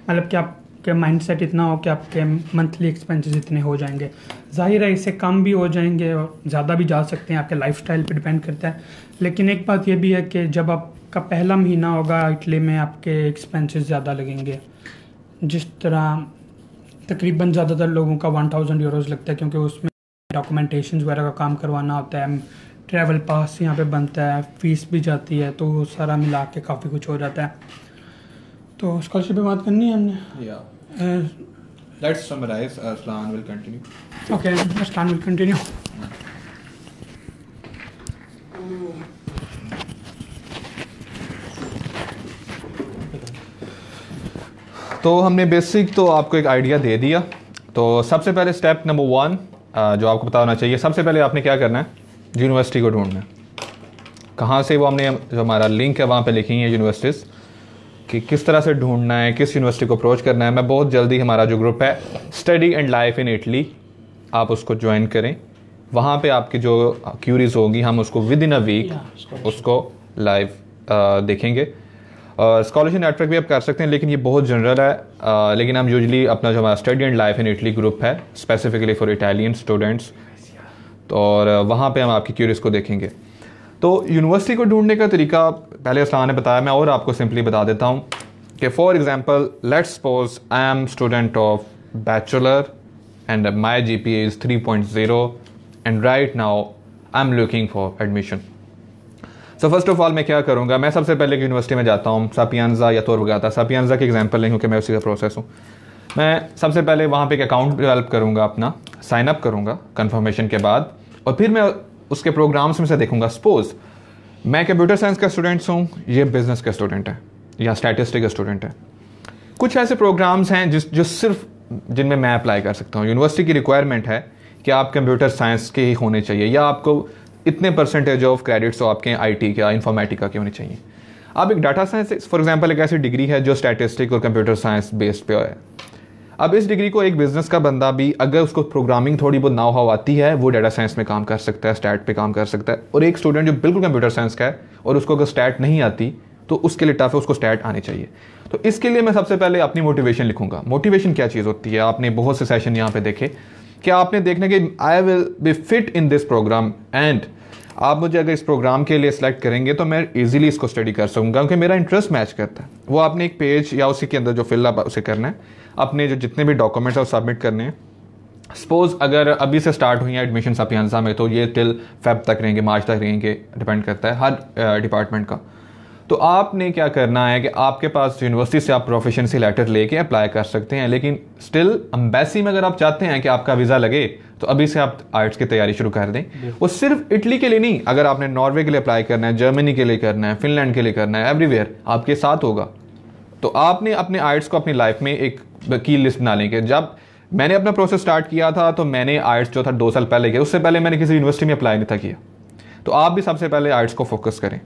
मतलब कि आपके माइंडसेट इतना हो कि आपके मंथली एक्सपेंसेस इतने हो जाएंगे। जाहिर है इससे कम भी हो जाएंगे और ज़्यादा भी जा सकते हैं, आपके लाइफस्टाइल पे डिपेंड करता है। लेकिन एक बात ये भी है कि जब आपका पहला महीना होगा इटली में आपके एक्सपेंसेस ज़्यादा लगेंगे। जिस तरह तकरीबन ज़्यादातर लोगों का 1000 यूरोज़ लगता है क्योंकि उसमें डॉक्यूमेंटेशन वगैरह का काम करवाना होता है, ट्रैवल पास यहाँ पे बनता है, फ़ीस भी जाती है, तो वो सारा मिला के काफ़ी कुछ हो जाता है। तो स्कॉलरशिप पे बात करनी है हमने। Let's summarize. Aslan will continue. Okay, Aslan will continue. तो हमने बेसिक तो आपको एक आइडिया दे दिया। तो सबसे पहले स्टेप नंबर 1 जो आपको पता होना चाहिए, सबसे पहले आपने क्या करना है, यूनिवर्सिटी को ढूंढना है। कहाँ से वो हमने जो हमारा लिंक है वहाँ पे लिखी है यूनिवर्सिटीज़ कि किस तरह से ढूंढना है, किस यूनिवर्सिटी को अप्रोच करना है। मैं बहुत जल्दी हमारा जो ग्रुप है study and life in Italy, आप उसको ज्वाइन करें। वहाँ पे आपकी जो क्यूरीज होगी हम उसको विद इन अ वीक उसको लाइव देखेंगे। और स्कॉलरशिप नेटवर्क भी आप कर सकते हैं, लेकिन ये बहुत जनरल है। लेकिन हम यूजली अपना जो हमारा study and life in Italy group है स्पेसिफिकली फॉर इटालियन स्टूडेंट्स, तो और वहाँ पे हम आपकी क्यूरीज को देखेंगे। तो यूनिवर्सिटी को ढूंढने का तरीका पहले अस्लाम ने बताया, मैं और आपको सिंपली बता देता हूँ कि for example let's suppose I am student of bachelor and my GPA is 3.0 and right now I am looking for admission. So first of all मैं क्या करूँगा, मैं सबसे पहले यूनिवर्सिटी में जाता हूँ, सापियांजा या तोर वगाता। सापियांजा की एग्जांपल नहीं, क्योंकि मैं उसी का प्रोसेस हूँ। मैं सबसे पहले वहाँ पे एक अकाउंट डेवलप करूँगा, अपना साइन अप करूँगा कन्फर्मेशन के बाद, और फिर मैं उसके प्रोग्राम्स में से देखूंगा। सपोज मैं कंप्यूटर साइंस का स्टूडेंट्स हूँ, ये बिजनेस का स्टूडेंट है या स्टैटिस्टिक का स्टूडेंट है। कुछ ऐसे प्रोग्राम्स हैं जो सिर्फ जिनमें मैं अप्लाई कर सकता हूँ। यूनिवर्सिटी की रिक्वायरमेंट है कि आप कंप्यूटर साइंस के ही होने चाहिए, या आपको इतने परसेंटेज ऑफ क्रेडिट्स तो आपके IT या इंफॉर्मेटिका के होने चाहिए। अब एक डाटा साइंस फॉर एग्जाम्पल एक ऐसी डिग्री है जो स्टैटिस्टिक और कंप्यूटर साइंस बेस्ड पे है। अब इस डिग्री को एक बिजनेस का बंदा भी, अगर उसको प्रोग्रामिंग थोड़ी बहुत नाउ हाउ आती है, वो डाटा साइंस में काम कर सकता है, स्टैट पे काम कर सकता है। और एक स्टूडेंट जो बिल्कुल कंप्यूटर साइंस का है और उसको अगर स्टैट नहीं आती तो उसके लिए टफ है, उसको स्टैट आनी चाहिए। तो इसके लिए मैं सबसे पहले अपनी मोटिवेशन लिखूंगा। मोटिवेशन क्या चीज़ होती है, आपने बहुत से सेशन यहाँ पे देखे कि आपने देखना कि I will be fit in this program and आप मुझे अगर इस प्रोग्राम के लिए सिलेक्ट करेंगे तो मैं इजीली इसको स्टडी कर सकूंगा, क्योंकि मेरा इंटरेस्ट मैच करता है। वो आपने एक पेज या उसी के अंदर जो फिलअप उसे करना है, अपने जो जितने भी डॉक्यूमेंट्स है वो सबमिट करने हैं। सपोज अगर अभी से स्टार्ट हुई है एडमिशन सापियांजा में, तो ये टिल फेब तक रहेंगे, मार्च तक रहेंगे, डिपेंड करता है हर डिपार्टमेंट का। तो आपने क्या करना है कि आपके पास यूनिवर्सिटी से आप प्रोफिशिएंसी लेटर लेके अप्लाई कर सकते हैं, लेकिन स्टिल एम्बेसी में अगर आप चाहते हैं कि आपका वीज़ा लगे तो अभी से आप आर्ट्स की तैयारी शुरू कर दें। वो सिर्फ इटली के लिए नहीं, अगर आपने नॉर्वे के लिए अप्लाई करना है, जर्मनी के लिए करना है, फिनलैंड के लिए करना है, एवरीवेयर आपके साथ होगा। तो आपने अपने आर्ट्स को अपनी लाइफ में एक की लिस्ट बना लेंगे। जब मैंने अपना प्रोसेस स्टार्ट किया था तो मैंने आर्ट्स जो था 2 साल पहले किया, उससे पहले मैंने किसी यूनिवर्सिटी में अप्लाई नहीं था किया। तो आप भी सबसे पहले आर्ट्स को फोकस करें।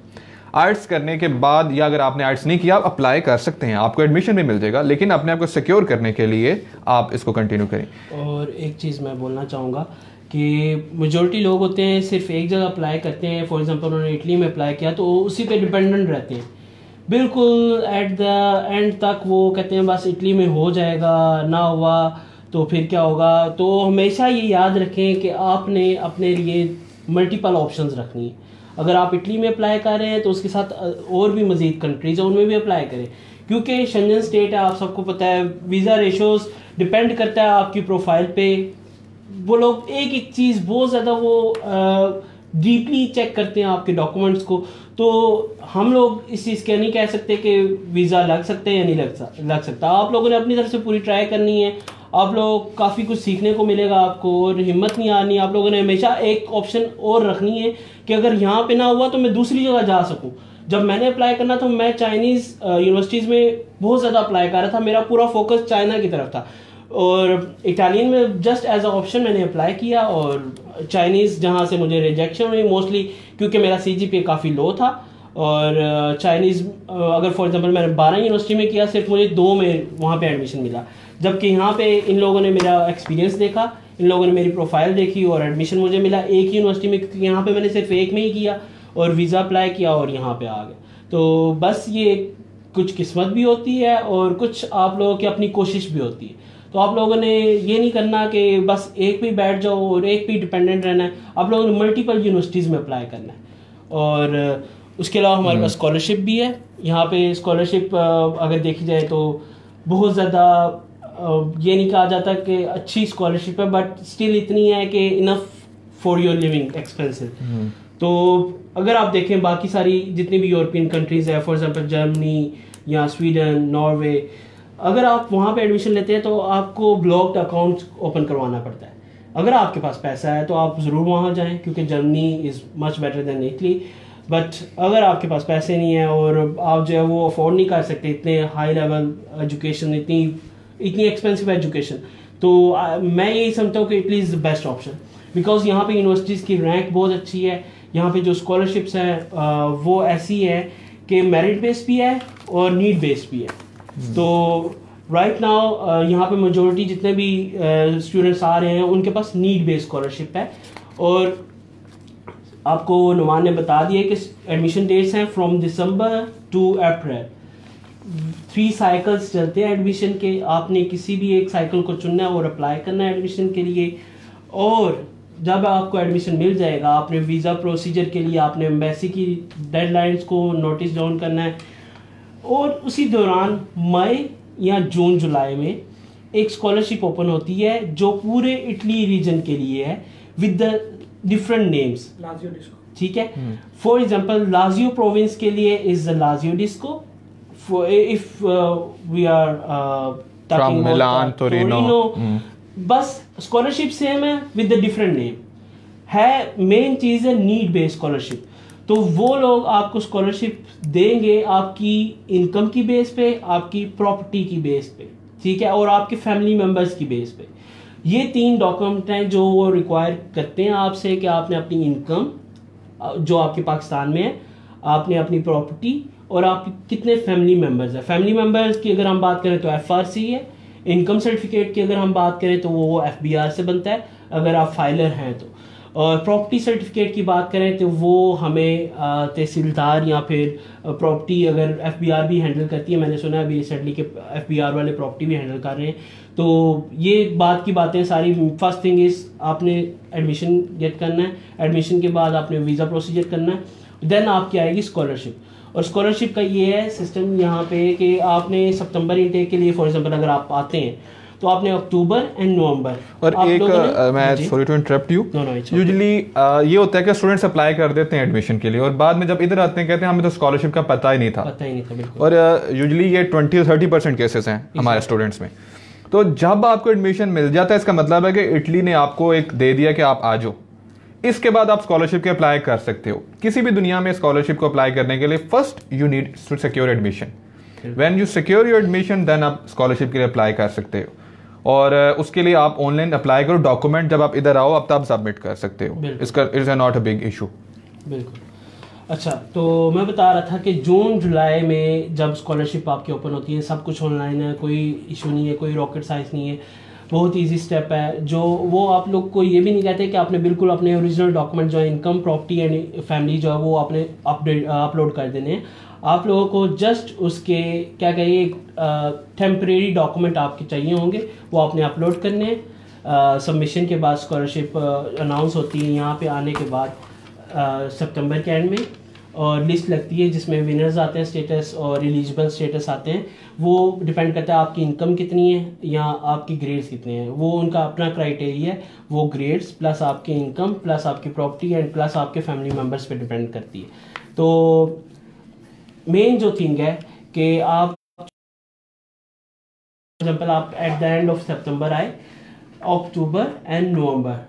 आर्ट्स करने के बाद, या अगर आपने आर्ट्स नहीं किया, आप अप्लाई कर सकते हैं, आपको एडमिशन भी मिल जाएगा, लेकिन अपने आप को सिक्योर करने के लिए आप इसको कंटिन्यू करें। और एक चीज़ मैं बोलना चाहूँगा कि मेजॉरिटी लोग होते हैं सिर्फ एक जगह अप्लाई करते हैं। फॉर एग्जांपल उन्होंने इटली में अप्लाई किया तो उसी पे डिपेंडेंट रहते हैं, बिल्कुल एट द एंड तक वो कहते हैं बस इटली में हो जाएगा, ना हुआ तो फिर क्या होगा। तो हमेशा ये याद रखें कि आपने अपने लिए मल्टीपल ऑप्शंस रखनी है। अगर आप इटली में अप्लाई कर रहे हैं तो उसके साथ और भी मज़ीद कंट्रीज़ है, उनमें भी अप्लाई करें, क्योंकि शेंजन स्टेट है, आप सबको पता है। वीज़ा रेशोज़ डिपेंड करता है आपकी प्रोफाइल पे। वो लोग एक एक चीज़ बहुत ज़्यादा वो डीपली चेक करते हैं आपके डॉक्यूमेंट्स को। तो हम लोग इस चीज़ के नहीं कह सकते कि वीज़ा लग सकते हैं या नहीं लग सकता। आप लोगों ने अपनी तरफ से पूरी ट्राई करनी है। आप लोग काफ़ी कुछ सीखने को मिलेगा आपको, और हिम्मत नहीं हारनी। आप लोगों ने हमेशा एक ऑप्शन और रखनी है कि अगर यहाँ पे ना हुआ तो मैं दूसरी जगह जा सकूँ। जब मैंने अप्लाई करना था, मैं चाइनीज़ यूनिवर्सिटीज़ में बहुत ज़्यादा अप्लाई कर रहा था, मेरा पूरा फोकस चाइना की तरफ था। और इटालियन में जस्ट एज अ ऑप्शन मैंने अप्लाई किया, और चाइनीज़ जहाँ से मुझे रिजेक्शन हुई मोस्टली क्योंकि मेरा CGPA काफ़ी लो था। और चाइनीज़ अगर फॉर एग्जांपल मैंने 12 यूनिवर्सिटी में किया, सिर्फ मुझे 2 में वहाँ पे एडमिशन मिला। जबकि यहाँ पे इन लोगों ने मेरा एक्सपीरियंस देखा, इन लोगों ने मेरी प्रोफाइल देखी और एडमिशन मुझे मिला एक यूनिवर्सिटी में, क्योंकि यहाँ पे मैंने सिर्फ एक में ही किया और वीज़ा अप्लाई किया और यहाँ पे आ गया। तो बस ये कुछ किस्मत भी होती है और कुछ आप लोगों की अपनी कोशिश भी होती है। तो आप लोगों ने ये नहीं करना कि बस एक पे बैठ जाओ और एक पे डिपेंडेंट रहना है। आप लोगों ने मल्टीपल यूनिवर्सिटीज़ में अप्लाई करना है। और उसके अलावा हमारे पास स्कॉलरशिप भी है। यहाँ पे स्कॉलरशिप अगर देखी जाए तो बहुत ज़्यादा ये नहीं कहा जाता कि अच्छी स्कॉलरशिप है, बट स्टिल इतनी है कि enough for your living expenses. तो अगर आप देखें बाकी सारी जितनी भी यूरोपियन कंट्रीज़ है, फॉर एग्जांपल जर्मनी या स्वीडन, नॉर्वे, अगर आप वहाँ पे एडमिशन लेते हैं तो आपको ब्लॉक्ड अकाउंट ओपन करवाना पड़ता है। अगर आपके पास पैसा है तो आप ज़रूर वहाँ जाएं, क्योंकि Germany is much better than Italy. But अगर आपके पास पैसे नहीं है और आप जो है वो अफोर्ड नहीं कर सकते इतने हाई लेवल एजुकेशन, इतनी एक्सपेंसिव एजुकेशन, तो मैं यही समझता हूँ कि Italy is the best option, because यहाँ पे यूनिवर्सिटीज़ की रैंक बहुत अच्छी है। यहाँ पे जो स्कॉलरशिप्स हैं वो ऐसी है कि मेरिट बेस्ड भी है और नीड बेस्ड भी है। तो राइट नाउ यहाँ पे मेजोरिटी जितने भी स्टूडेंट्स आ रहे हैं उनके पास नीड बेस्ड स्कॉलरशिप है। और आपको नुमान ने बता दिया कि एडमिशन डेट्स हैं from December to April, 3 cycles चलते हैं एडमिशन के। आपने किसी भी एक साइकिल को चुनना है और अप्लाई करना है एडमिशन के लिए। और जब आपको एडमिशन मिल जाएगा, आपने वीज़ा प्रोसीजर के लिए आपने एम्बेसी की डेडलाइंस को नोटिस डाउन करना है। और उसी दौरान मई या जून जुलाई में एक स्कॉलरशिप ओपन होती है जो पूरे इटली रीजन के लिए है विद द डिफरेंट नेम्स। ठीक है, फॉर एग्जांपल लाजियो प्रोविंस के लिए is the Lazio disco, if we are talking Milan, Torino, बस स्कॉलरशिप सेम है विद द डिफरेंट नेम है। मेन चीज है नीड बेस्ड स्कॉलरशिप। तो वो लोग आपको स्कॉलरशिप देंगे आपकी इनकम की बेस पे, आपकी प्रॉपर्टी की बेस पे, ठीक है, और आपके फैमिली मेंबर्स की बेस पे। ये 3 डॉक्यूमेंट हैं जो वो रिक्वायर करते हैं आपसे कि आपने अपनी इनकम जो आपके पाकिस्तान में है, आपने अपनी प्रॉपर्टी और आप कितने फैमिली मेंबर्स हैं। फैमिली मेंबर्स की अगर हम बात करें तो FRC है। इनकम सर्टिफिकेट की अगर हम बात करें तो वो FBR से बनता है अगर आप फाइलर हैं तो। और प्रॉपर्टी सर्टिफिकेट की बात करें तो वो हमें तहसीलदार या फिर प्रॉपर्टी अगर FBR भी हैंडल करती है। मैंने सुना है अभी रिसेंटली कि FBR वाले प्रॉपर्टी भी हैंडल कर रहे हैं। तो ये बात की बातें सारी, फर्स्ट थिंग इज आपने एडमिशन गेट करना है, एडमिशन के बाद आपने वीज़ा प्रोसीजर करना है, देन आपकी आएगी स्कॉलरशिप। और स्कॉलरशिप का ये है सिस्टम यहाँ पे कि आपने सितंबर इंटेक के लिए फॉर एग्जांपल अगर आप आते हैं तो आपने अक्टूबर एंड नवंबर। और एक मैं sorry to interrupt you, usually ये होता है कि स्टूडेंट्स अप्लाई कर देते हैं एडमिशन के लिए और बाद में जब इधर आते हैं कहते हैं हमें तो स्कॉलरशिप का पता ही नहीं था बिल्कुल। और यूजुअली ये 20-30% केसेस हैं हमारे स्टूडेंट्स में। तो जब आपको एडमिशन मिल जाता है इसका मतलब है कि इटली ने आपको एक दे दिया कि आप आ जाओ, इसके बाद आप स्कॉलरशिप के अप्लाई कर सकते हो। किसी भी दुनिया में स्कॉलरशिप को अप्लाई करने के लिए first you need to secure admission. When you secure your admission then आप स्कॉलरशिप के लिए अप्लाई कर सकते हो। और उसके लिए आप ऑनलाइन अप्लाई करो, डॉक्यूमेंट जब आप इधर आओ अब तब सबमिट कर सकते हो। इसका it's not a big issue. बिल्कुल। अच्छा, तो मैं बता रहा था कि जून जुलाई में जब स्कॉलरशिप आपकी ओपन होती है, सब कुछ ऑनलाइन है, कोई इशू नहीं है, कोई रॉकेट साइंस नहीं है, बहुत इजी स्टेप है। जो वो आप लोग को ये भी नहीं कहते कि आपने बिल्कुल अपने ओरिजिनल डॉक्यूमेंट जो है इनकम, प्रॉपर्टी एंड फैमिली जो है वो आपने अपलोड कर देने हैं। आप लोगों को जस्ट उसके क्या कहिए टेम्परेरी डॉक्यूमेंट आपके चाहिए होंगे, वो आपने अपलोड करने हैं। सबमिशन के बाद स्कॉलरशिप अनाउंस होती है यहाँ पे आने के बाद सितंबर के एंड में, और लिस्ट लगती है जिसमें विनर्स आते हैं स्टेटस और एलिजिबल स्टेटस आते हैं। वो डिपेंड करता है आपकी इनकम कितनी है या आपकी ग्रेड्स कितने हैं। वो उनका अपना क्राइटेरिया है, वो ग्रेड्स प्लस आपकी इनकम प्लस आपकी प्रॉपर्टी एंड प्लस आपके फैमिली मेम्बर्स पे डिपेंड करती है। तो मेन जो थिंग है कि आप एग्जाम्पल आप एट द एंड ऑफ सितंबर आए, अक्टूबर एंड नवंबर,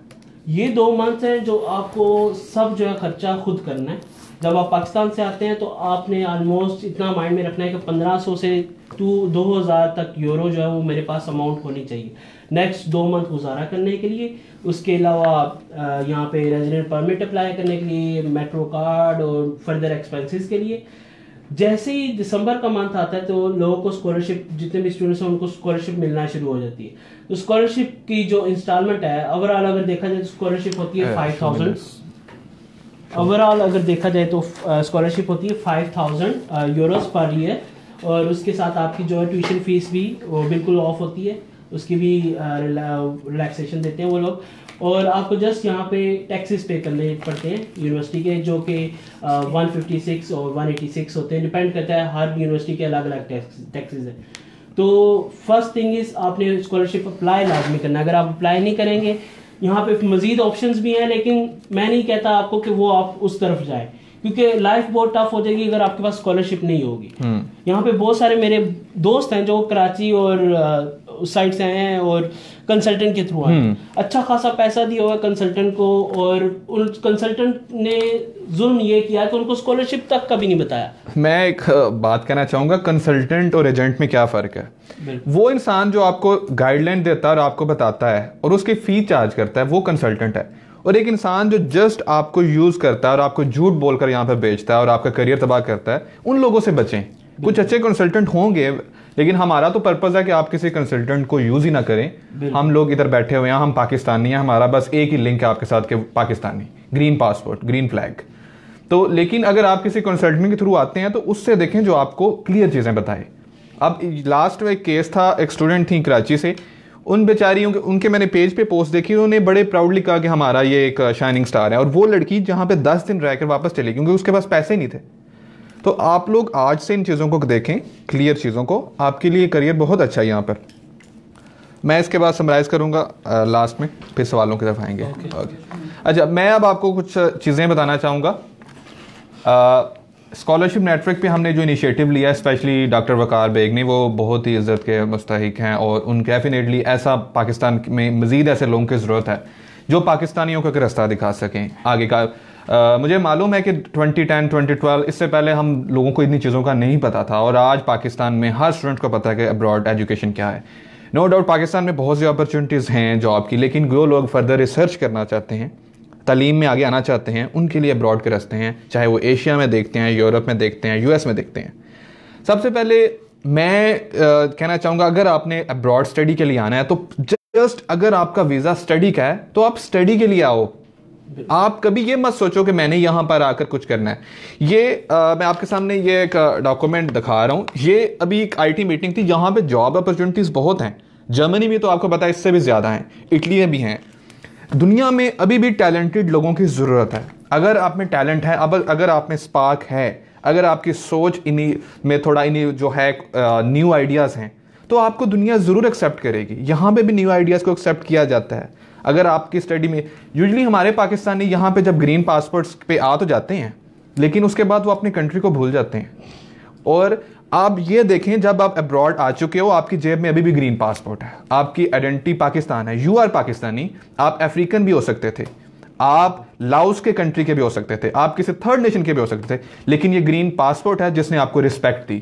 ये 2 मंथ हैं जो आपको सब जो है खर्चा खुद करना है। जब आप पाकिस्तान से आते हैं तो आपने ऑलमोस्ट इतना माइंड में रखना है कि 1500 से 2000 तक यूरो जो है वो मेरे पास अमाउंट होनी चाहिए नेक्स्ट 2 मंथ गुजारा करने के लिए। उसके अलावा यहाँ पे रेजिडेंट परमिट अप्लाई करने के लिए, मेट्रो कार्ड और फर्दर एक्सपेंसेस के लिए। जैसे ही दिसंबर का मंथ आता है तो लोगों को स्कॉलरशिप, जितने भी स्टूडेंट्स हैं उनको स्कॉलरशिप मिलना शुरू हो जाती है। तो स्कॉलरशिप की जो इंस्टॉलमेंट है ओवरऑल अगर देखा जाए तो स्कॉलरशिप होती है 5000। ओवरऑल अगर देखा जाए तो स्कॉलरशिप होती है 5000 यूरोस पर ईयर, और उसके साथ आपकी जो है ट्यूशन फीस भी वो बिल्कुल ऑफ होती है, उसकी भी रिलैक्सेशन देते हैं वो लोग। और आपको जस्ट यहाँ पे टैक्सेस पे करने पड़ते हैं यूनिवर्सिटी के, जो कि 156 और 186 होते हैं, डिपेंड करता है, हर यूनिवर्सिटी के अलग अलग टैक्सेस हैं। तो फर्स्ट थिंग इज आपने स्कॉलरशिप अप्लाई लाजमी करना। अगर आप अप्लाई नहीं करेंगे, यहाँ पे मजीद ऑप्शंस भी हैं, लेकिन मैं नहीं कहता आपको कि वो आप उस तरफ जाए, क्योंकि लाइफ बहुत टफ हो जाएगी अगर आपके पास स्कॉलरशिप नहीं होगी। यहाँ पे बहुत सारे मेरे दोस्त हैं जो कराची और उस साइड से आए हैं और कंसल्टेंट के थ्रू आए हैं, अच्छा खासा पैसा दिया हुआ कंसल्टेंट को, और उन कंसल्टेंट ने जुल्म ये किया कि उनको स्कॉलरशिप तक कभी नहीं बताया। मैं एक बात कहना चाहूँगा, कंसल्टेंट और एजेंट में क्या फ़र्क है। वो इंसान जो आपको गाइडलाइन देता है और आपको बताता है और उसकी फ़ी चार्ज करता है, वो कंसल्टेंट है। और एक इंसान जो जस्ट आपको यूज़ करता है और आपको झूठ बोलकर यहाँ पर बेचता है और आपका करियर तबाह करता है, उन लोगों से बचें। कुछ अच्छे कंसल्टेंट होंगे, लेकिन हमारा तो पर्पज़ है कि आप किसी कंसल्टेंट को यूज़ ही ना करें। हम लोग इधर बैठे हुए हैं, हम पाकिस्तानी हैं, हमारा बस एक ही लिंक है आपके साथ के Pakistani, green passport, green flag. तो लेकिन अगर आप किसी कंसल्टेंट के थ्रू आते हैं तो उससे देखें जो आपको क्लियर चीज़ें बताए। अब लास्ट में एक केस था, एक स्टूडेंट थी कराची से, उन बेचारियों के उनके मैंने पेज पे पोस्ट देखी, उन्होंने बड़े प्राउडली कहा कि हमारा ये एक शाइनिंग स्टार है, और वो लड़की जहाँ पे 10 दिन रहकर वापस चली क्योंकि उसके पास पैसे नहीं थे। तो आप लोग आज से इन चीज़ों को देखें, क्लियर चीज़ों को, आपके लिए करियर बहुत अच्छा है यहाँ पर। मैं इसके बाद समराइज करूँगा लास्ट में, फिर सवालों की तरफ आएंगे। अच्छा, मैं अब आपको कुछ चीज़ें बताना चाहूँगा। स्कॉलरशिप नेटवर्क पे हमने जो इनिशिएटिव लिया, स्पेशली डॉक्टर वकार बेग ने, वो बहुत ही इज़्ज़त के मुस्तहिक हैं, और उन डेफिनेटली ऐसा पाकिस्तान में मज़ीद ऐसे लोगों की ज़रूरत है जो पाकिस्तानियों को एक रास्ता दिखा सकें आगे का। मुझे मालूम है कि 2010, 2012 इससे पहले हम लोगों को इतनी चीज़ों का नहीं पता था, और आज पाकिस्तान में हर स्टूडेंट को पता है कि अब्रॉड एजुकेशन क्या है। नो डाउट पाकिस्तान में बहुत सी अपॉर्चुनिटीज़ हैं जॉब की, लेकिन जो लोग फर्दर रिसर्च करना चाहते हैं, तालीम में आगे आना चाहते हैं, उनके लिए अब्रॉड के रास्ते हैं, चाहे वो एशिया में देखते हैं, यूरोप में देखते हैं, यूएस में देखते हैं। सबसे पहले मैं कहना चाहूँगा, अगर आपने अब्रॉड स्टडी के लिए आना है तो जस्ट अगर आपका वीज़ा स्टडी का है तो आप स्टडी के लिए आओ। आप कभी ये मत सोचो कि मैंने यहाँ पर आकर कुछ करना है। ये मैं आपके सामने ये एक डॉक्यूमेंट दिखा रहा हूँ। ये अभी एक आईटी मीटिंग थी, यहाँ पे जॉब अपॉर्चुनिटीज़ बहुत हैं। जर्मनी में तो आपको पता है इससे भी ज़्यादा हैं, इटली में भी हैं। दुनिया में अभी भी टैलेंटेड लोगों की ज़रूरत है। अगर आप में टैलेंट है, अब अगर आप में स्पार्क है, अगर आपकी सोच इन्हीं में थोड़ा इन्हीं जो है न्यू आइडियाज़ हैं, तो आपको दुनिया ज़रूर एक्सेप्ट करेगी। यहाँ पे भी न्यू आइडियाज़ को एक्सेप्ट किया जाता है। अगर आपकी स्टडी में यूजली हमारे पाकिस्तानी यहाँ पे जब ग्रीन पासपोर्ट्स पे आ तो जाते हैं, लेकिन उसके बाद वो अपनी कंट्री को भूल जाते हैं। और आप ये देखें, जब आप अब्रॉड आ चुके हो, आपकी जेब में अभी भी ग्रीन पासपोर्ट है, आपकी आइडेंटिटी पाकिस्तान है, यू आर पाकिस्तानी। आप अफ्रीकन भी हो सकते थे, आप लाओस के कंट्री के भी हो सकते थे, आप किसी थर्ड नेशन के भी हो सकते थे, लेकिन ये ग्रीन पासपोर्ट है जिसने आपको रिस्पेक्ट दी,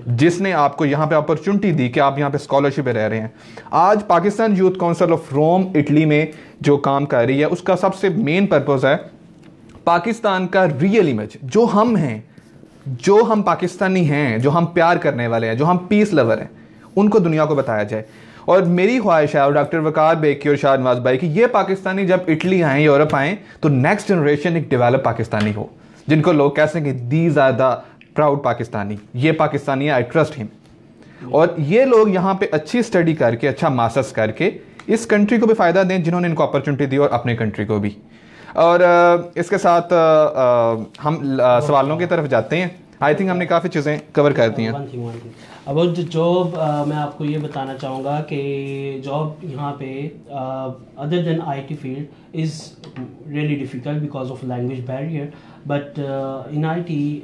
जिसने आपको यहाँ पे अपॉर्चुनिटी दी कि आप यहाँ पे स्कॉलरशिप पे रह रहे हैं। आज Pakistan youth council of Rome Italy में जो काम कर रही है, उसका सबसे मेन पर्पस है पाकिस्तान का रियल इमेज, जो हम हैं, जो हम पाकिस्तानी हैं, जो हम प्यार करने वाले हैं, जो हम पीस लवर हैं, उनको दुनिया को बताया जाए। और मेरी ख्वाहिश है, और डॉक्टर वकार बेग की और शाह नवाज भाई की, ये पाकिस्तानी जब इटली आए, यूरोप आए, तो नेक्स्ट जनरेशन एक डेवलप पाकिस्तानी हो, जिनको लोग कह सकें these are the proud Pakistani, ये पाकिस्तानी है, आई ट्रस्ट हिम। और ये लोग यहाँ पे अच्छी स्टडी करके, अच्छा मास्टर्स करके इस कंट्री को भी फ़ायदा दें जिन्होंने इनको अपॉर्चुनिटी दी, और अपने कंट्री को भी। और इसके साथ हम सवालों की तरफ जाते हैं। आई थिंक हमने काफ़ी चीज़ें कवर कर दी हैं। अब जॉब मैं आपको ये बताना चाहूँगा कि जॉब यहाँ पे other than IT field is really difficult because of language barrier, but in IT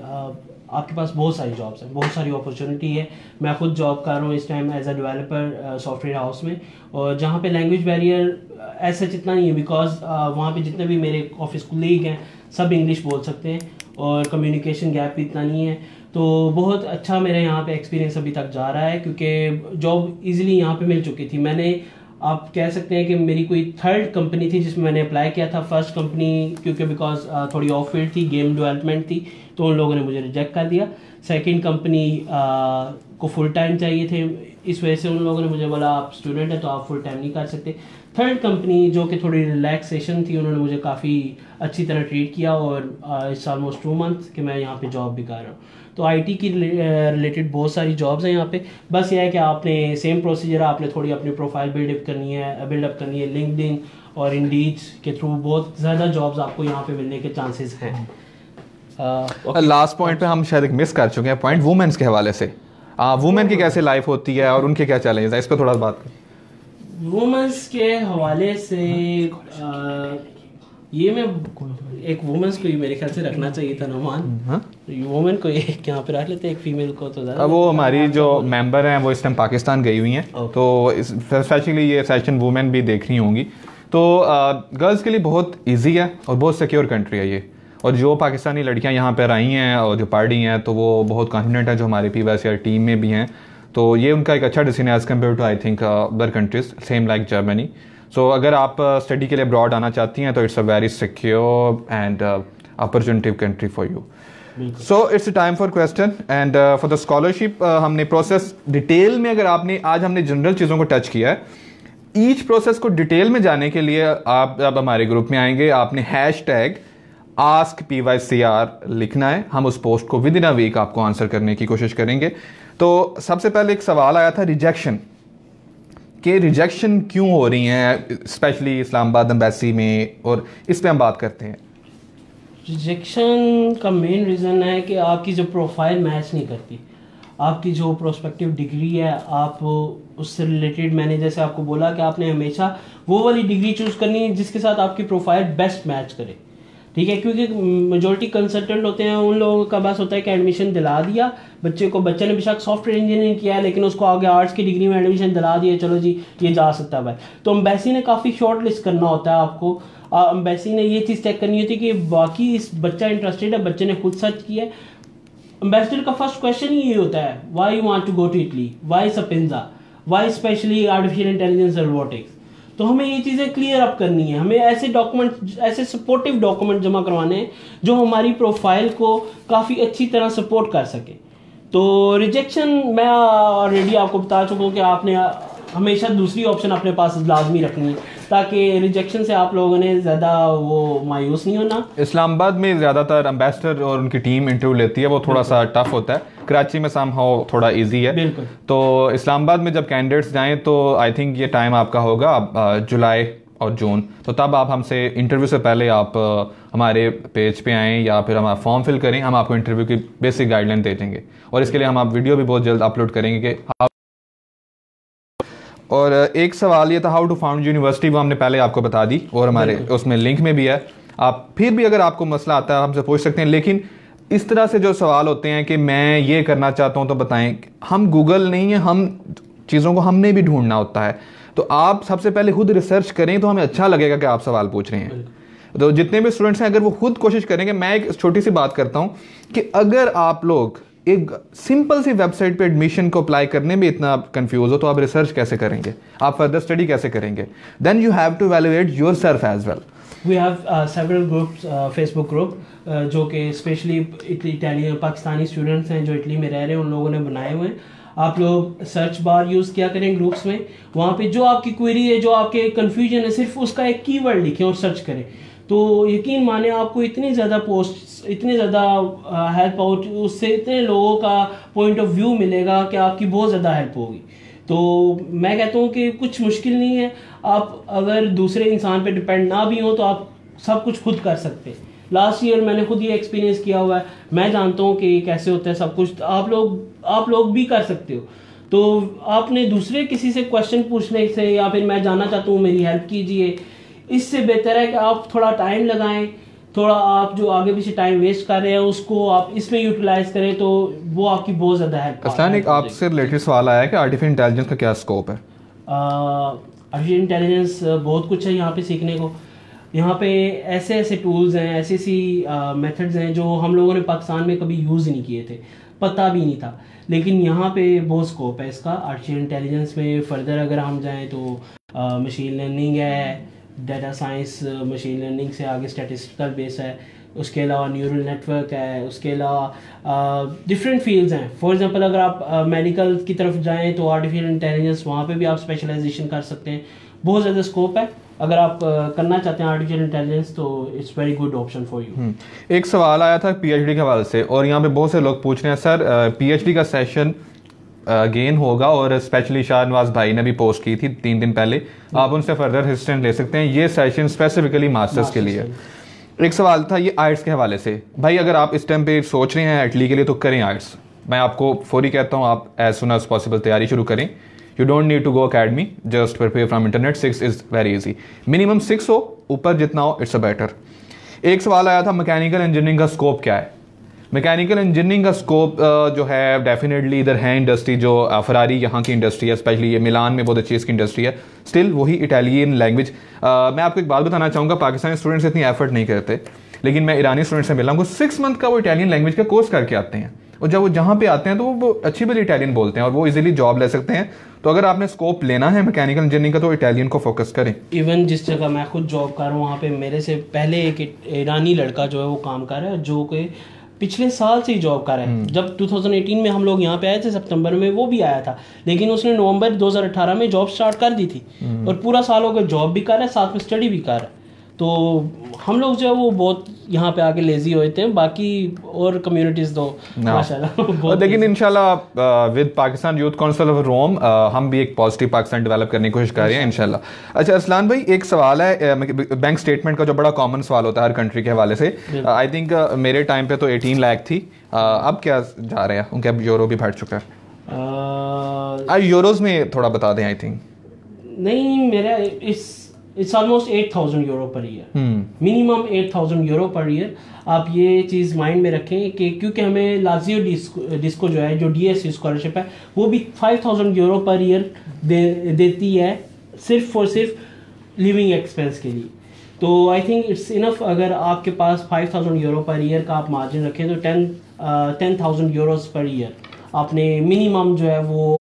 आपके पास बहुत सारी जॉब्स हैं, बहुत सारी अपॉर्चुनिटी है। मैं खुद जॉब कर रहा हूँ इस time as a developer software house में, और जहाँ पे लैंग्वेज बैरियर ऐसा जितना नहीं है, बिकॉज वहाँ पे जितने भी मेरे ऑफिस कोलीग हैं सब इंग्लिश बोल सकते हैं, और कम्युनिकेशन गैप भी इतना नहीं है। तो बहुत अच्छा मेरे यहाँ पे एक्सपीरियंस अभी तक जा रहा है, क्योंकि जॉब इजीली यहाँ पे मिल चुकी थी। मैंने, आप कह सकते हैं कि मेरी कोई थर्ड कंपनी थी जिसमें मैंने अप्लाई किया था। फर्स्ट कंपनी क्योंकि बिकॉज थोड़ी ऑफ फील्ड थी, गेम डेवलपमेंट थी, तो उन लोगों ने मुझे रिजेक्ट कर दिया। सेकंड कंपनी को फुल टाइम चाहिए थे, इस वजह से उन लोगों ने मुझे बोला आप स्टूडेंट हैं तो आप फुल टाइम नहीं कर सकते। थर्ड कंपनी जो कि थोड़ी रिलैक्सेशन थी, उन्होंने मुझे काफ़ी अच्छी तरह ट्रीट किया, और इट्स ऑलमोस्ट 2 मंथ कि मैं यहाँ पे जॉब भी कर रहा हूँ। तो आईटी की रिलेटेड बहुत सारी जॉब्स हैं यहाँ पे। बस यह है कि आपने सेम प्रोसीजर, आपने थोड़ी अपनी प्रोफाइल बिल्डअप करनी है लिंक्डइन और इंडीड के थ्रू। बहुत ज़्यादा जॉब्स आपको यहाँ पे मिलने के चांसेस हैं। लास्ट पॉइंट पे हम शायद एक मिस कर चुके हैं पॉइंट, वुमेन्स के हवाले से। वुमेन की कैसे लाइफ होती है और उनके क्या चैलेंजेस हैं, इस पर थोड़ा बात करें। वुमेन्स के हवाले से ये मैं एक वुमेन्स को ही मेरे ख्याल से रखना चाहिए था नुमान, वुमेन को एक यहाँ पे रख लेते, एक फीमेल को तो ज़्यादा। वो हमारी जो मेंबर हैं वो इस टाइम पाकिस्तान गई हुई हैं, तो स्पेशली ये सेशन वुमेन भी देख रही होंगी। तो गर्ल्स के लिए बहुत इजी है और बहुत सिक्योर कंट्री है ये, और जो पाकिस्तानी लड़कियां यहाँ पर आई हैं और जो पढ़ रही हैं तो वो बहुत कॉन्फिडेंट है, जो हमारे PYCR टीम में भी हैं। तो ये उनका एक अच्छा डिसीजन है as compare to I think other countries same like Germany. So अगर आप स्टडी के लिए अब्रॉड आना चाहती हैं तो it's a very secure and opportunity country for you. So it's time for question and for the scholarship हमने process detail में, अगर आपने आज हमने जनरल चीज़ों को टच किया है, ईच प्रोसेस को डिटेल में जाने के लिए आप अब हमारे ग्रुप में आएंगे, आपने #AskPYCR लिखना है, हम उस पोस्ट को विद इन अ वीक आपको आंसर करने की कोशिश करेंगे। तो सबसे पहले एक सवाल आया था रिजेक्शन कि रिजेक्शन क्यों हो रही हैं स्पेशली इस्लामाबाद एम्बेसी में, और इस पे हम बात करते हैं। रिजेक्शन का मेन रीज़न है कि आपकी जो प्रोफाइल मैच नहीं करती, आपकी जो प्रोस्पेक्टिव डिग्री है, आप उससे रिलेटेड, मैंने जैसे आपको बोला कि आपने हमेशा वो वाली डिग्री चूज़ करनी है जिसके साथ आपकी प्रोफाइल बेस्ट मैच करे, ठीक है। क्योंकि मेजॉरिटी कंसल्टेंट होते हैं, उन लोगों का बस होता है कि एडमिशन दिला दिया बच्चे को, बच्चे ने बेशक सॉफ्टवेयर इंजीनियरिंग किया है लेकिन उसको आगे आर्ट्स की डिग्री में एडमिशन दिला दिया, चलो जी ये जा सकता है भाई। तो एम्बेसी ने काफ़ी शॉर्ट लिस्ट करना होता है आपको, एम्बेसी ने ये चीज़ चेक करनी होती है कि बाकी इस बच्चा इंटरेस्टेड है, बच्चे ने खुद सर्च किया है। एम्बेसडर का फर्स्ट क्वेश्चन ही ये होता है, why you want to go to Italy, why Sapienza, why specially artificial intelligence और रोबोटिक्स। तो हमें ये चीज़ें क्लियर अप करनी है, हमें ऐसे डॉक्यूमेंट, ऐसे सपोर्टिव डॉक्यूमेंट जमा करवाने हैं जो हमारी प्रोफाइल को काफ़ी अच्छी तरह सपोर्ट कर सके। तो रिजेक्शन मैं ऑलरेडी आपको बता चुका हूँ कि आपने हमेशा दूसरी ऑप्शन अपने पास लाजमी रखनी है ताकि रिजेक्शन से आप लोगों ने ज़्यादा वो मायूस नहीं होना। इस्लामाबाद में ज़्यादातर एम्बेसडर और उनकी टीम इंटरव्यू लेती है, वो थोड़ा सा टफ होता है। कराची में समहाउ थोड़ा इजी है। बिल्कुल। तो इस्लामाबाद में जब कैंडिडेट्स जाएं तो आई थिंक ये टाइम आपका होगा जुलाई और जून, तो तब आप हमसे इंटरव्यू से पहले आप हमारे पेज पे आएँ या फिर हमारा फॉर्म फिल करें, हम आपको इंटरव्यू की बेसिक गाइडलाइन दे देंगे, और इसके लिए हम आप वीडियो भी बहुत जल्द अपलोड करेंगे कि और एक सवाल ये था हाउ टू फाउंड यूनिवर्सिटी, वो हमने पहले आपको बता दी और हमारे उसमें लिंक में भी है। आप फिर भी अगर आपको मसला आता है हमसे पूछ सकते हैं, लेकिन इस तरह से जो सवाल होते हैं कि मैं ये करना चाहता हूँ तो बताएं, हम गूगल नहीं है, हम चीज़ों को हमने भी ढूंढना होता है। तो आप सबसे पहले खुद रिसर्च करें तो हमें अच्छा लगेगा कि आप सवाल पूछ रहे हैं। तो जितने भी स्टूडेंट्स हैं अगर वो खुद कोशिश करेंगे, मैं एक छोटी सी बात करता हूँ कि अगर आप लोग एक सिंपल सी वेबसाइट पे एडमिशन को अप्लाई करने में इतना कंफ्यूज हो तो आप रिसर्च कैसे करेंटेंगे, आप फर्दर स्टडी कैसे करेंगे? Then you have to evaluate yourself as well. We have several groups, Facebook group जो कि स्पेशली इटालियन पाकिस्तानी स्टूडेंट्स हैं जो इटली में रह रहे हैं, उन लोगों ने बनाए हुए हैं। आप लोग सर्च बार यूज़ किया करें ग्रुप्स में, वहाँ पे जो आपकी क्वेरी है, जो आपके कन्फ्यूजन है, सिर्फ उसका एक कीवर्ड लिखें और सर्च करें, तो यकीन माने आपको इतनी ज़्यादा पोस्ट, इतनी ज़्यादा हेल्प आउट, उससे इतने लोगों का पॉइंट ऑफ व्यू मिलेगा कि आपकी बहुत ज़्यादा हेल्प होगी। तो मैं कहता हूँ कि कुछ मुश्किल नहीं है, आप अगर दूसरे इंसान पे डिपेंड ना भी हो तो आप सब कुछ खुद कर सकते हैं। लास्ट ईयर मैंने खुद ये एक्सपीरियंस किया हुआ है, मैं जानता हूँ कि कैसे होता है सब कुछ, आप लोग भी कर सकते हो। तो आपने दूसरे किसी से क्वेश्चन पूछने से या फिर मैं जानना चाहता हूँ मेरी हेल्प कीजिए, इससे बेहतर है कि आप थोड़ा टाइम लगाएं, थोड़ा आप जो आगे पीछे टाइम वेस्ट कर रहे हैं उसको आप इसमें यूटिलाइज करें, तो वो आपकी बहुत ज़्यादा हेल्प। अस्लान, एक आपसे रिलेटेड सवाल आया है कि आर्टिफिशियल इंटेलिजेंस का क्या स्कोप है? आर्टिफिशियल इंटेलिजेंस बहुत कुछ है यहाँ पे सीखने को। यहाँ पे ऐसे ऐसे टूल्स हैं, ऐसी मेथड्स हैं जो हम लोगों ने पाकिस्तान में कभी यूज़ नहीं किए थे, पता भी नहीं था, लेकिन यहाँ पे बहुत स्कोप है इसका। आर्टिफिशियल इंटेलिजेंस में फर्दर अगर हम जाएँ तो मशीन लर्निंग है, डाटा साइंस, मशीन लर्निंग से आगे स्टैटिस्टिकल बेस है, उसके अलावा न्यूरल नेटवर्क है, उसके अलावा डिफरेंट फील्ड्स हैं। फॉर एग्जांपल अगर आप मेडिकल की तरफ जाएं तो आर्टिफिशियल इंटेलिजेंस, वहाँ पे भी आप स्पेशलाइजेशन कर सकते हैं, बहुत ज़्यादा स्कोप है। अगर आप करना चाहते हैं आर्टिफिशियल इंटेलिजेंस तो it's very good option for you. एक सवाल आया था पीएचडी के हवाले से, और यहाँ पे बहुत से लोग पूछ रहे हैं सर पीएचडी का सेशन गेन होगा, और स्पेशली शाहनवाज भाई ने भी पोस्ट की थी 3 दिन पहले, आप उनसे फर्दर असिस्टेंट ले सकते हैं, ये सेशन स्पेसिफिकली मास्टर्स के लिए। एक सवाल था ये आर्ट्स के हवाले से, भाई अगर आप इस टाइम पे सोच रहे हैं इटली के लिए तो करें आर्ट्स, मैं आपको फौरी कहता हूँ आप एज सुन एज पॉसिबल तैयारी शुरू करें। You don't need to go academy, just prepare from internet, 6 is very easy, minimum 6 हो, ऊपर जितना हो इट्स अ बेटर। एक सवाल आया था मैकेनिकल इंजीनियरिंग का स्कोप क्या है। मैकेनिकल इंजीनियरिंग का स्कोप जो है डेफिनेटली इधर है इंडस्ट्री, जो फरारी यहाँ की इंडस्ट्री है, स्पेशली ये मिलान में बहुत अच्छी इसकी इंडस्ट्री है। स्टिल वही इटालियन लैंग्वेज। मैं आपको एक बात बताना चाहूँगा, पाकिस्तानी स्टूडेंट्स इतनी एफर्ट नहीं करते, लेकिन मैं ईरानी स्टूडेंट से मिला हूँ, 6 मंथ का वो इटालियन लैंग्वेज का कोर्स करके आते हैं, और जब वो जहाँ पे आते हैं तो वो अच्छी भली इटालियन बोलते हैं और वो इजीली जॉब ले सकते हैं। तो अगर आपने स्कोप लेना है मैकेनिकल इंजीनियरिंग का तो इटालियन को फोकस करें। इवन जिस जगह मैं खुद जॉब कर रहा हूँ वहाँ पे मेरे से पहले एक ईरानी लड़का जो है वो काम कर रहा है, जो कि पिछले साल से ही जॉब कर रहा है। जब 2018 में हम लोग यहाँ पे आए थे सितंबर में, वो भी आया था, लेकिन उसने नवंबर 2018 में जॉब स्टार्ट कर दी थी और पूरा साल हो गया जॉब भी कर रहा है, साथ में स्टडी भी कर रहा है। तो हम लोग जो है वो बहुत यहाँ पे आके लेजी होते हैं, बाकी और कम्युनिटीज़ तो माशाल्लाह। लेकिन इंशाल्लाह with Pakistan youth council of Rome हम भी एक पॉजिटिव पाकिस्तान डेवलप करने की कोशिश कर रहे हैं इंशाल्लाह। अच्छा अरसलान भाई, एक सवाल है, बैंक स्टेटमेंट का जो बड़ा कॉमन सवाल होता है हर कंट्री के हवाले से। आई थिंक मेरे टाइम पे तो 18 लाख थी, अब क्या जा रहे हैं, उनके अब यूरो भी बढ़ चुका है। यूरोज में थोड़ा बता दें। आई थिंक नहीं, मेरा it's almost 8,000 euro per year, minimum 8,000 euro per year. आप ये चीज़ माइंड में रखें कि क्योंकि हमें लाजियो डिस्को जो है, जो DSC स्कॉलरशिप है, वो भी 5,000 यूरो पर ईयर देती है सिर्फ और सिर्फ लिविंग एक्सपेंस के लिए। तो आई थिंक इट्स इनफ अगर आपके पास 5,000 यूरो पर ईयर का आप मार्जिन रखें तो 10,000 यूरोज पर ईयर आपने मिनिमम जो है वो।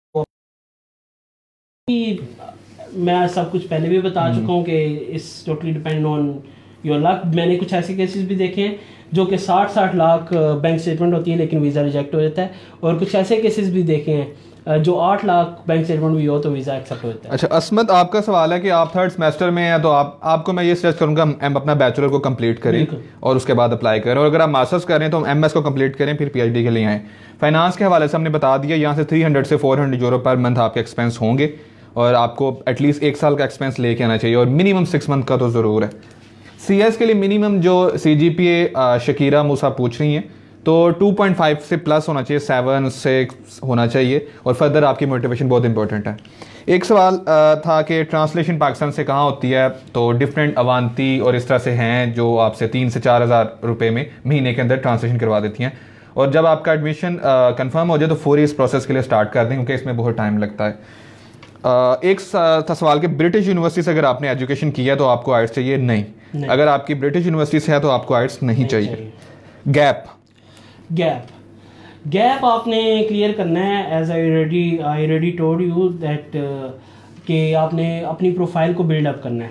मैं सब कुछ पहले भी बता चुका हूँ कि इस totally depend on your luck. मैंने कुछ ऐसे केसेस भी देखे हैं जो कि 60 लाख बैंक स्टेटमेंट होती है लेकिन वीज़ा रिजेक्ट हो जाता है, और कुछ ऐसे केसेस भी देखे हैं जो 8 लाख बैंक स्टेटमेंट भी हो तो वीज़ा एक्सेप्ट होता है। अच्छा असमत, आपका सवाल है कि आप 3rd सेमेस्टर में हैं, तो आपको मैं ये सजेस्ट करूँगा अपना बैचलर को कंप्लीट करें और उसके बाद अप्लाई करें, और अगर आप मास्टर्स कर रहे हैं तो MS को कंप्लीट करें, फिर PhD के लिए आएँ। फाइनेंस के हवाले से हमने बता दिया, यहाँ से 300 से 400 यूरो पर मंथ आपके एक्सपेंस होंगे और आपको एटलीस्ट 1 साल का एक्सपेंस लेके आना चाहिए, और मिनिमम 6 मंथ का तो ज़रूर है। CS के लिए मिनिमम जो CGPA शकीरा मूसा पूछ रही हैं तो 2.5 से प्लस होना चाहिए, 7 से होना चाहिए, और फर्दर आपकी मोटिवेशन बहुत इंपॉर्टेंट है। एक सवाल था कि ट्रांसलेशन पाकिस्तान से कहाँ होती है, तो डिफरेंट अवांती और इस तरह से हैं जो आपसे 3 से 4 हज़ार रुपये में महीने के अंदर ट्रांसलेशन करवा देती हैं, और जब आपका एडमिशन कंफर्म हो जाए तो फौरी इस प्रोसेस के लिए स्टार्ट कर दें क्योंकि इसमें बहुत टाइम लगता है। एक था सवाल कि ब्रिटिश यूनिवर्सिटी से अगर आपने एजुकेशन किया तो आपको आइट्स चाहिए? नहीं। अगर आपकी ब्रिटिश यूनिवर्सिटी से है तो आपको आइट्स नहीं चाहिए। गैप आपने क्लियर करना है, as I ready told you that कि आपने अपनी प्रोफाइल को बिल्डअप करना है।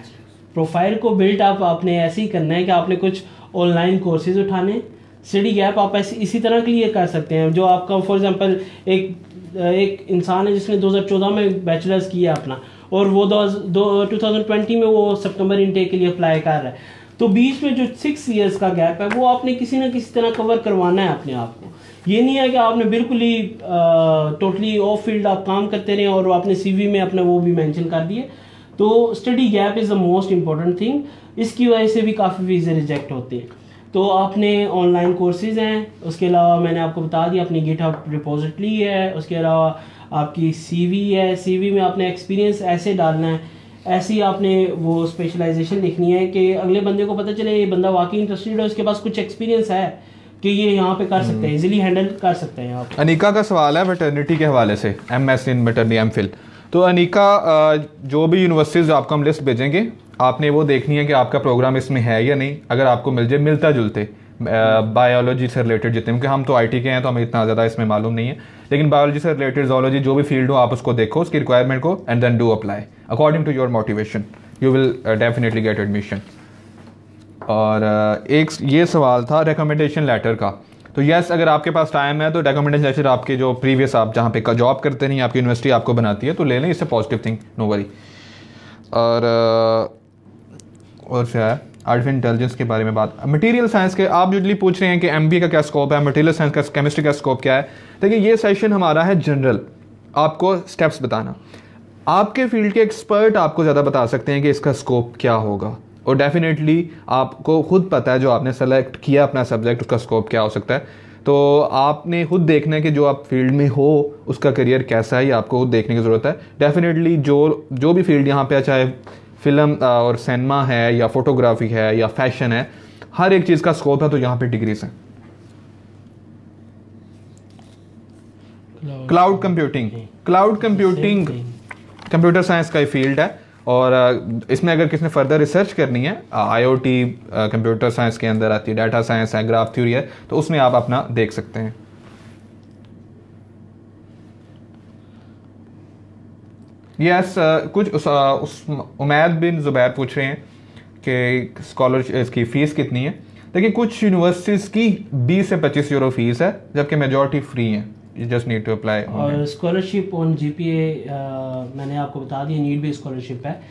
प्रोफाइल को बिल्डअप आपने ऐसे ही करना है कि आपने कुछ ऑनलाइन कोर्सेज उठाने। स्टडी गैप आप ऐसे इसी तरह क्लियर कर सकते हैं, जो आपका फॉर एग्जांपल एक इंसान है जिसने 2014 में बैचलर्स किया अपना, और वो 2020 में वो सितंबर इनटेक के लिए अप्लाई कर रहा है, तो बीच में जो 6 इयर्स का गैप है वो आपने किसी ना किसी तरह कवर करवाना है अपने आप को। ये नहीं है कि आपने बिल्कुल ही टोटली ऑफ फील्ड आप काम करते रहे और आपने CV में अपने वो भी मेंशन कर दिए। तो study gap is the most important thing. इसकी वजह से भी काफ़ी वीज़े रिजेक्ट होते हैं। तो आपने ऑनलाइन कोर्सेज हैं, उसके अलावा मैंने आपको बता दिया अपनी गिटहब रिपोजिटरी है, उसके अलावा आपकी CV है। CV में आपने एक्सपीरियंस ऐसे डालना है, ऐसी आपने वो स्पेशलाइजेशन लिखनी है कि अगले बंदे को पता चले ये बंदा वाकई इंटरेस्टेड है, उसके पास कुछ एक्सपीरियंस है कि ये यहाँ पे कर सकते हैं, इजीली हैंडल कर सकते हैं। आप अनिका का सवाल है वेटरनिटी के हवाले से, MS इन वेटरनिटी MPhil। तो अनिका, जो भी यूनिवर्सिटीज़ आपको हम लिस्ट भेजेंगे आपने वो देखनी है कि आपका प्रोग्राम इसमें है या नहीं। अगर आपको मिल जाए मिलता जुलते बायोलॉजी से रिलेटेड जितने, क्योंकि हम तो IT के हैं तो हमें इतना ज़्यादा इसमें मालूम नहीं है, लेकिन बायोलॉजी से रिलेटेड जोलॉजी जो भी फील्ड हो आप उसको देखो, उसकी रिक्वायरमेंट को, and then do apply according to your motivation, you will definitely get admission. और एक ये सवाल था रिकमेंडेशन लेटर का, तो यस अगर आपके पास टाइम है तो रिकमेंडेशन लेटर आपके जो प्रीवियस आप जहाँ पे जॉब करते नहीं आपकी यूनिवर्सिटी आपको बनाती है तो ले लें, इससे पॉजिटिव थिंग, नो वरी। और क्या है आर्टिफिशियल इंटेलिजेंस के बारे में बात, मटेरियल साइंस के आप यूजली पूछ रहे हैं कि MBA का क्या स्कोप है, मटेरियल साइंस का, केमिस्ट्री का स्कोप क्या है। देखिए ये सेशन हमारा है जनरल, आपको स्टेप्स बताना, आपके फील्ड के एक्सपर्ट आपको ज़्यादा बता सकते हैं कि इसका स्कोप क्या होगा, और डेफिनेटली आपको खुद पता है जो आपने सेलेक्ट किया अपना सब्जेक्ट उसका स्कोप क्या हो सकता है। तो आपने खुद देखना है कि जो आप फील्ड में हो उसका करियर कैसा है, ये आपको खुद देखने की ज़रूरत है। डेफिनेटली जो भी फील्ड यहाँ पे है, चाहे फिल्म और सिनेमा है या फोटोग्राफी है या फैशन है, हर एक चीज़ का स्कोप है। तो यहाँ पे डिग्रीज हैं। क्लाउड कंप्यूटिंग कंप्यूटर साइंस का फील्ड है, और इसमें अगर किसी ने फर्दर रिसर्च करनी है, IoT कंप्यूटर साइंस के अंदर आती है, डाटा साइंस है, ग्राफ थ्योरी है, तो उसमें आप अपना देख सकते हैं। यस, कुछ उमैद बिन जुबैर पूछ रहे हैं कि स्कॉलरशिप इसकी फ़ीस कितनी है। देखिए, कुछ यूनिवर्सिटीज़ की 20 से 25 यूरो फीस है, जबकि मेजॉरिटी फ्री है। You just need to apply. और स्कॉलरशिप ऑन GPA मैंने आपको बता दिया, नीड बेस्ड स्कॉलरशिप है।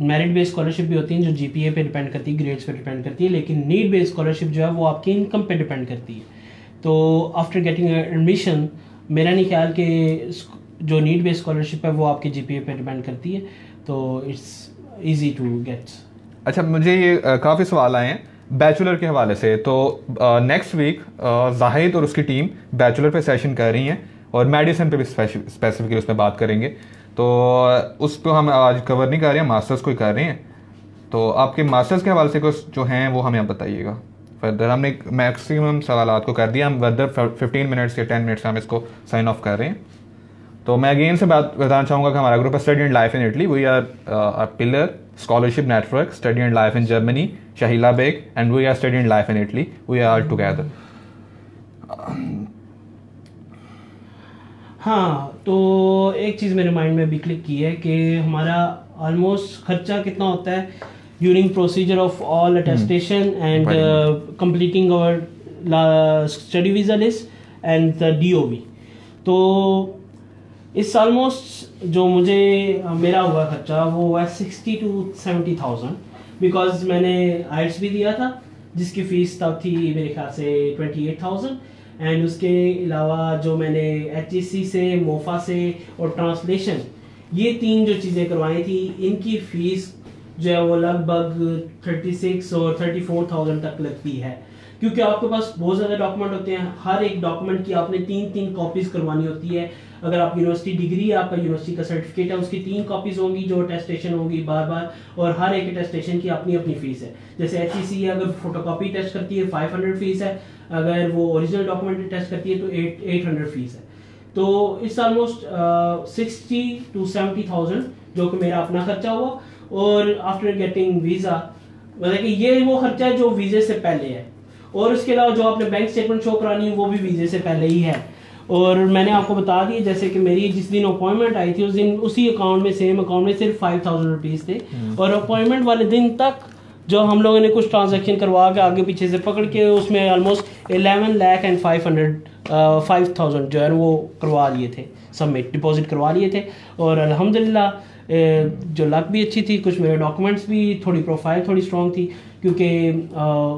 मेरिट बेस्ड स्कॉलरशिप भी होती है जो GPA पे डिपेंड करती है, ग्रेड्स पे डिपेंड करती है, लेकिन नीड बेस्ड स्कॉलरशिप जो है वो आपकी इनकम पे डिपेंड करती है। तो आफ्टर गेटिंग एडमिशन, मेरा नहीं ख्याल कि जो नीड बेस्ड स्कॉलरशिप है वो आपके GPA पे डिपेंड करती है, तो इट्स ईजी टू गेट। अच्छा, मुझे ये काफ़ी सवाल आए हैं बैचलर के हवाले से। तो नेक्स्ट वीक जाहिद और उसकी टीम बैचलर पे सेशन कर रही हैं, और मेडिसिन पे भी स्पेसिफिकली उसमें बात करेंगे। तो उस पर हम आज कवर नहीं कर रहे हैं, मास्टर्स को ही कर रहे हैं। तो आपके मास्टर्स के हवाले से कुछ जो हैं वो हमें आप बताइएगा। फर्दर हमने मैक्सिमम सवालात को कर दिया, हम फर्दर 15 मिनट्स या 10 मिनट्स हम इसको साइन ऑफ कर रहे हैं। तो मैं अगेन से बात बताना चाहूँगा कि हमारा ग्रुप है study and life in Italy. We are pillar scholarship network, study and life in Germany, Shahila Beg, and we are study and life in Italy. We are all together. हाँ, तो एक चीज़ मेरे माइंड में भी click की है कि हमारा ऑलमोस्ट खर्चा कितना होता है during procedure of all attestation and completing our study visa list and the DOV। तो इस ऑलमोस्ट जो मुझे मेरा हुआ खर्चा वो हुआ 60 to 70,000, बिकॉज मैंने IELTS भी दिया था जिसकी फ़ीस तब थी मेरे ख्याल से 28,000, एंड उसके अलावा जो मैंने HEC से, मोफा से और ट्रांसलेशन, ये 3 जो चीज़ें करवाई थी, इनकी फ़ीस जो है वो लगभग 36 और 34,000 तक लगती है। क्योंकि आपके पास बहुत ज़्यादा डॉक्यूमेंट होते हैं, हर एक डॉक्यूमेंट की आपने 3 कॉपीज़ करवानी होती है। अगर आप यूनिवर्सिटी डिग्री है, आपका यूनिवर्सिटी का सर्टिफिकेट है, उसकी 3 कॉपीज़ होंगी जो अटेस्टेशन होगी बार बार, और हर एक अटेस्टेशन की अपनी अपनी फ़ीस है। जैसे HEC है, अगर फोटोकॉपी टेस्ट करती है 500 फीस है, अगर वो ओरिजिनल डॉक्यूमेंट टेस्ट करती है तो 800 फीस है। तो इट्स ऑलमोस्ट 60 to 70,000 जो कि मेरा अपना खर्चा हुआ। और आफ्टर गेटिंग वीज़ा, मतलब कि ये वो खर्चा है जो वीज़े से पहले है, और उसके अलावा जो आपने बैंक स्टेटमेंट शो करानी है वो भी वीज़े से पहले ही है। और मैंने आपको बता दिया जैसे कि मेरी जिस दिन अपॉइंटमेंट आई थी उस दिन उसी अकाउंट में, सेम अकाउंट में सिर्फ 5,000 रुपीज़ थे, और अपॉइंटमेंट वाले दिन तक जो हम लोगों ने कुछ ट्रांजैक्शन करवा के आगे पीछे से पकड़ के उसमें ऑलमोस्ट 11,500,000 जो है वो करवा लिए थे, सबमिट डिपॉजिट करवा लिए थे। और अल्हम्दुलिल्लाह जो लक भी अच्छी थी, कुछ मेरे डॉक्यूमेंट्स भी, थोड़ी प्रोफाइल थोड़ी स्ट्रॉन्ग थी, क्योंकि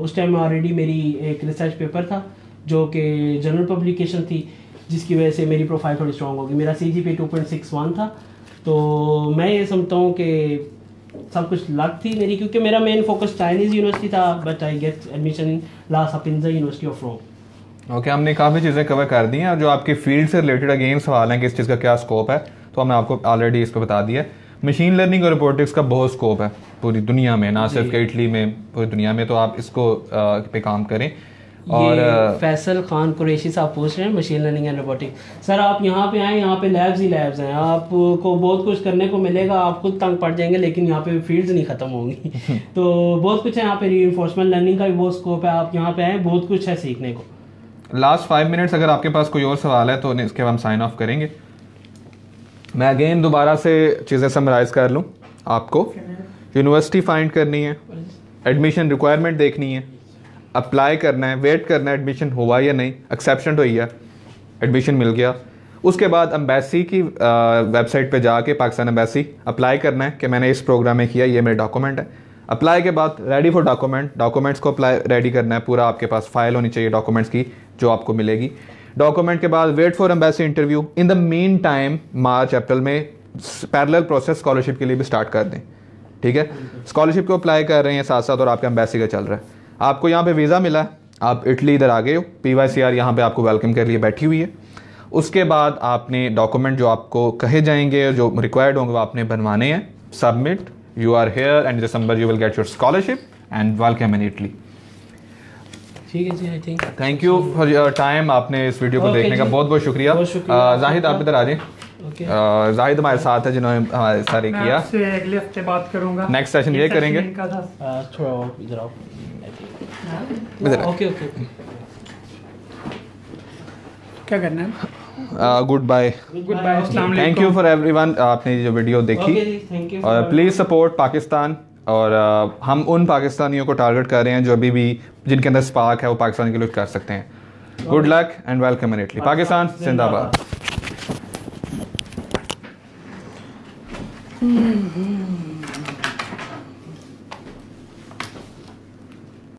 उस टाइम ऑलरेडी मेरी एक रिसर्च पेपर था जो कि जनरल पब्लिकेशन थी, जिसकी वजह से मेरी प्रोफाइल थोड़ी स्ट्रॉन्ग होगी। मेरा CGPA 2.61 था। तो मैं ये समझता हूँ कि सब कुछ लक थी मेरी, क्योंकि मेरा मेन फोकस चाइनीज़ यूनिवर्सिटी था, but I get admission in La Sapienza University of Rome. Okay, हमने काफ़ी चीज़ें कवर कर दी हैं, और जो आपके फील्ड से रिलेटेड अगेन सवाल हैं कि इस चीज़ का क्या स्कोप है, तो हमने आपको ऑलरेडी इसको बता दिया। मशीन लर्निंग और रोबोटिक्स का बहुत स्कोप है पूरी दुनिया में, ना सिर्फ इटली में, पूरी दुनिया में। तो आप इसको पे काम करें। और फैसल खान कुरैशी साहब पूछ रहे हैं machine learning and robotics. Sir आप यहाँ पे आए, यहाँ पे लैब्स ही लैब्स हैं, आपको बहुत कुछ करने को मिलेगा, आप खुद तंग पड़ जाएंगे, लेकिन यहाँ पे फील्ड्स नहीं खत्म होंगी। तो बहुत कुछ है यहाँ पे, रीइंफोर्समेंट लर्निंग का भी बहुत स्कोप है, आप यहाँ पे आए, बहुत कुछ है सीखने को। लास्ट 5 मिनट्स अगर आपके पास कोई और सवाल है तो इसके बाद हम साइन ऑफ करेंगे। मैं अगेन दोबारा से चीज़ें समराइज़ कर लूँ आपको। यूनिवर्सिटी फाइंड करनी है, एडमिशन रिक्वायरमेंट देखनी है, अप्लाई करना है, वेट करना है एडमिशन हुआ या नहीं, एक्सेप्शन हुई है, एडमिशन मिल गया। उसके बाद एम्बेसी की वेबसाइट पे जाके, पाकिस्तान एम्बेसी, अप्लाई करना है कि मैंने इस प्रोग्राम में किया, ये मेरे डॉक्यूमेंट है। अप्लाई के बाद रेडी फॉर डॉक्यूमेंट्स को अप्लाई रेडी करना है, पूरा आपके पास फाइल होनी चाहिए डॉक्यूमेंट्स की जो आपको मिलेगी। डॉक्यूमेंट के बाद wait for embassy interview. In the mean time March April में पैरेलल प्रोसेस स्कॉलरशिप के लिए भी स्टार्ट कर दें, ठीक है। स्कॉलरशिप को अप्लाई कर रहे हैं साथ साथ, और आपका एम्बेसी का चल रहा है। आपको यहाँ पे वीज़ा मिला है, आप इटली इधर आ गए हो, PYCR यहाँ पे आपको वेलकम के लिए बैठी हुई है। उसके बाद आपने डॉक्यूमेंट जो आपको कहे जाएंगे, जो रिक्वायर्ड होंगे, वो आपने बनवाने हैं, submit, You are here and in December you will get your scholarship and welcome in Italy. ठीक है जी, I think thank you for your time. आपने इस वीडियो को Okay देखने का जी। बहुत बहुत शुक्रिया। बहुत शुक्रिया जाहिद आप इधर आ जाएं। ओके। जाहिद हमारे साथ है जिन्होंने हमारे सारे मैं किया। आपसे अगले हफ्ते बात करूंगा। नेक्स्ट सेशन ये करेंगे। इनका था। थोड़ा और इधर आओ। इधर आओ। Okay okay. क्या करना है? Good bye. गुड बाय, अस्सलाम वालेकुम। Thank you for everyone. आपने जो वीडियो देखी ओके जी, थैंक यू। और प्लीज़ सपोर्ट पाकिस्तान। और हम उन पाकिस्तानियों को टारगेट कर रहे हैं जो अभी भी जिनके अंदर स्पार्क है, वो पाकिस्तान के लिए कर सकते हैं। Good luck and welcome in Italy. Pakistan जिंदाबाद।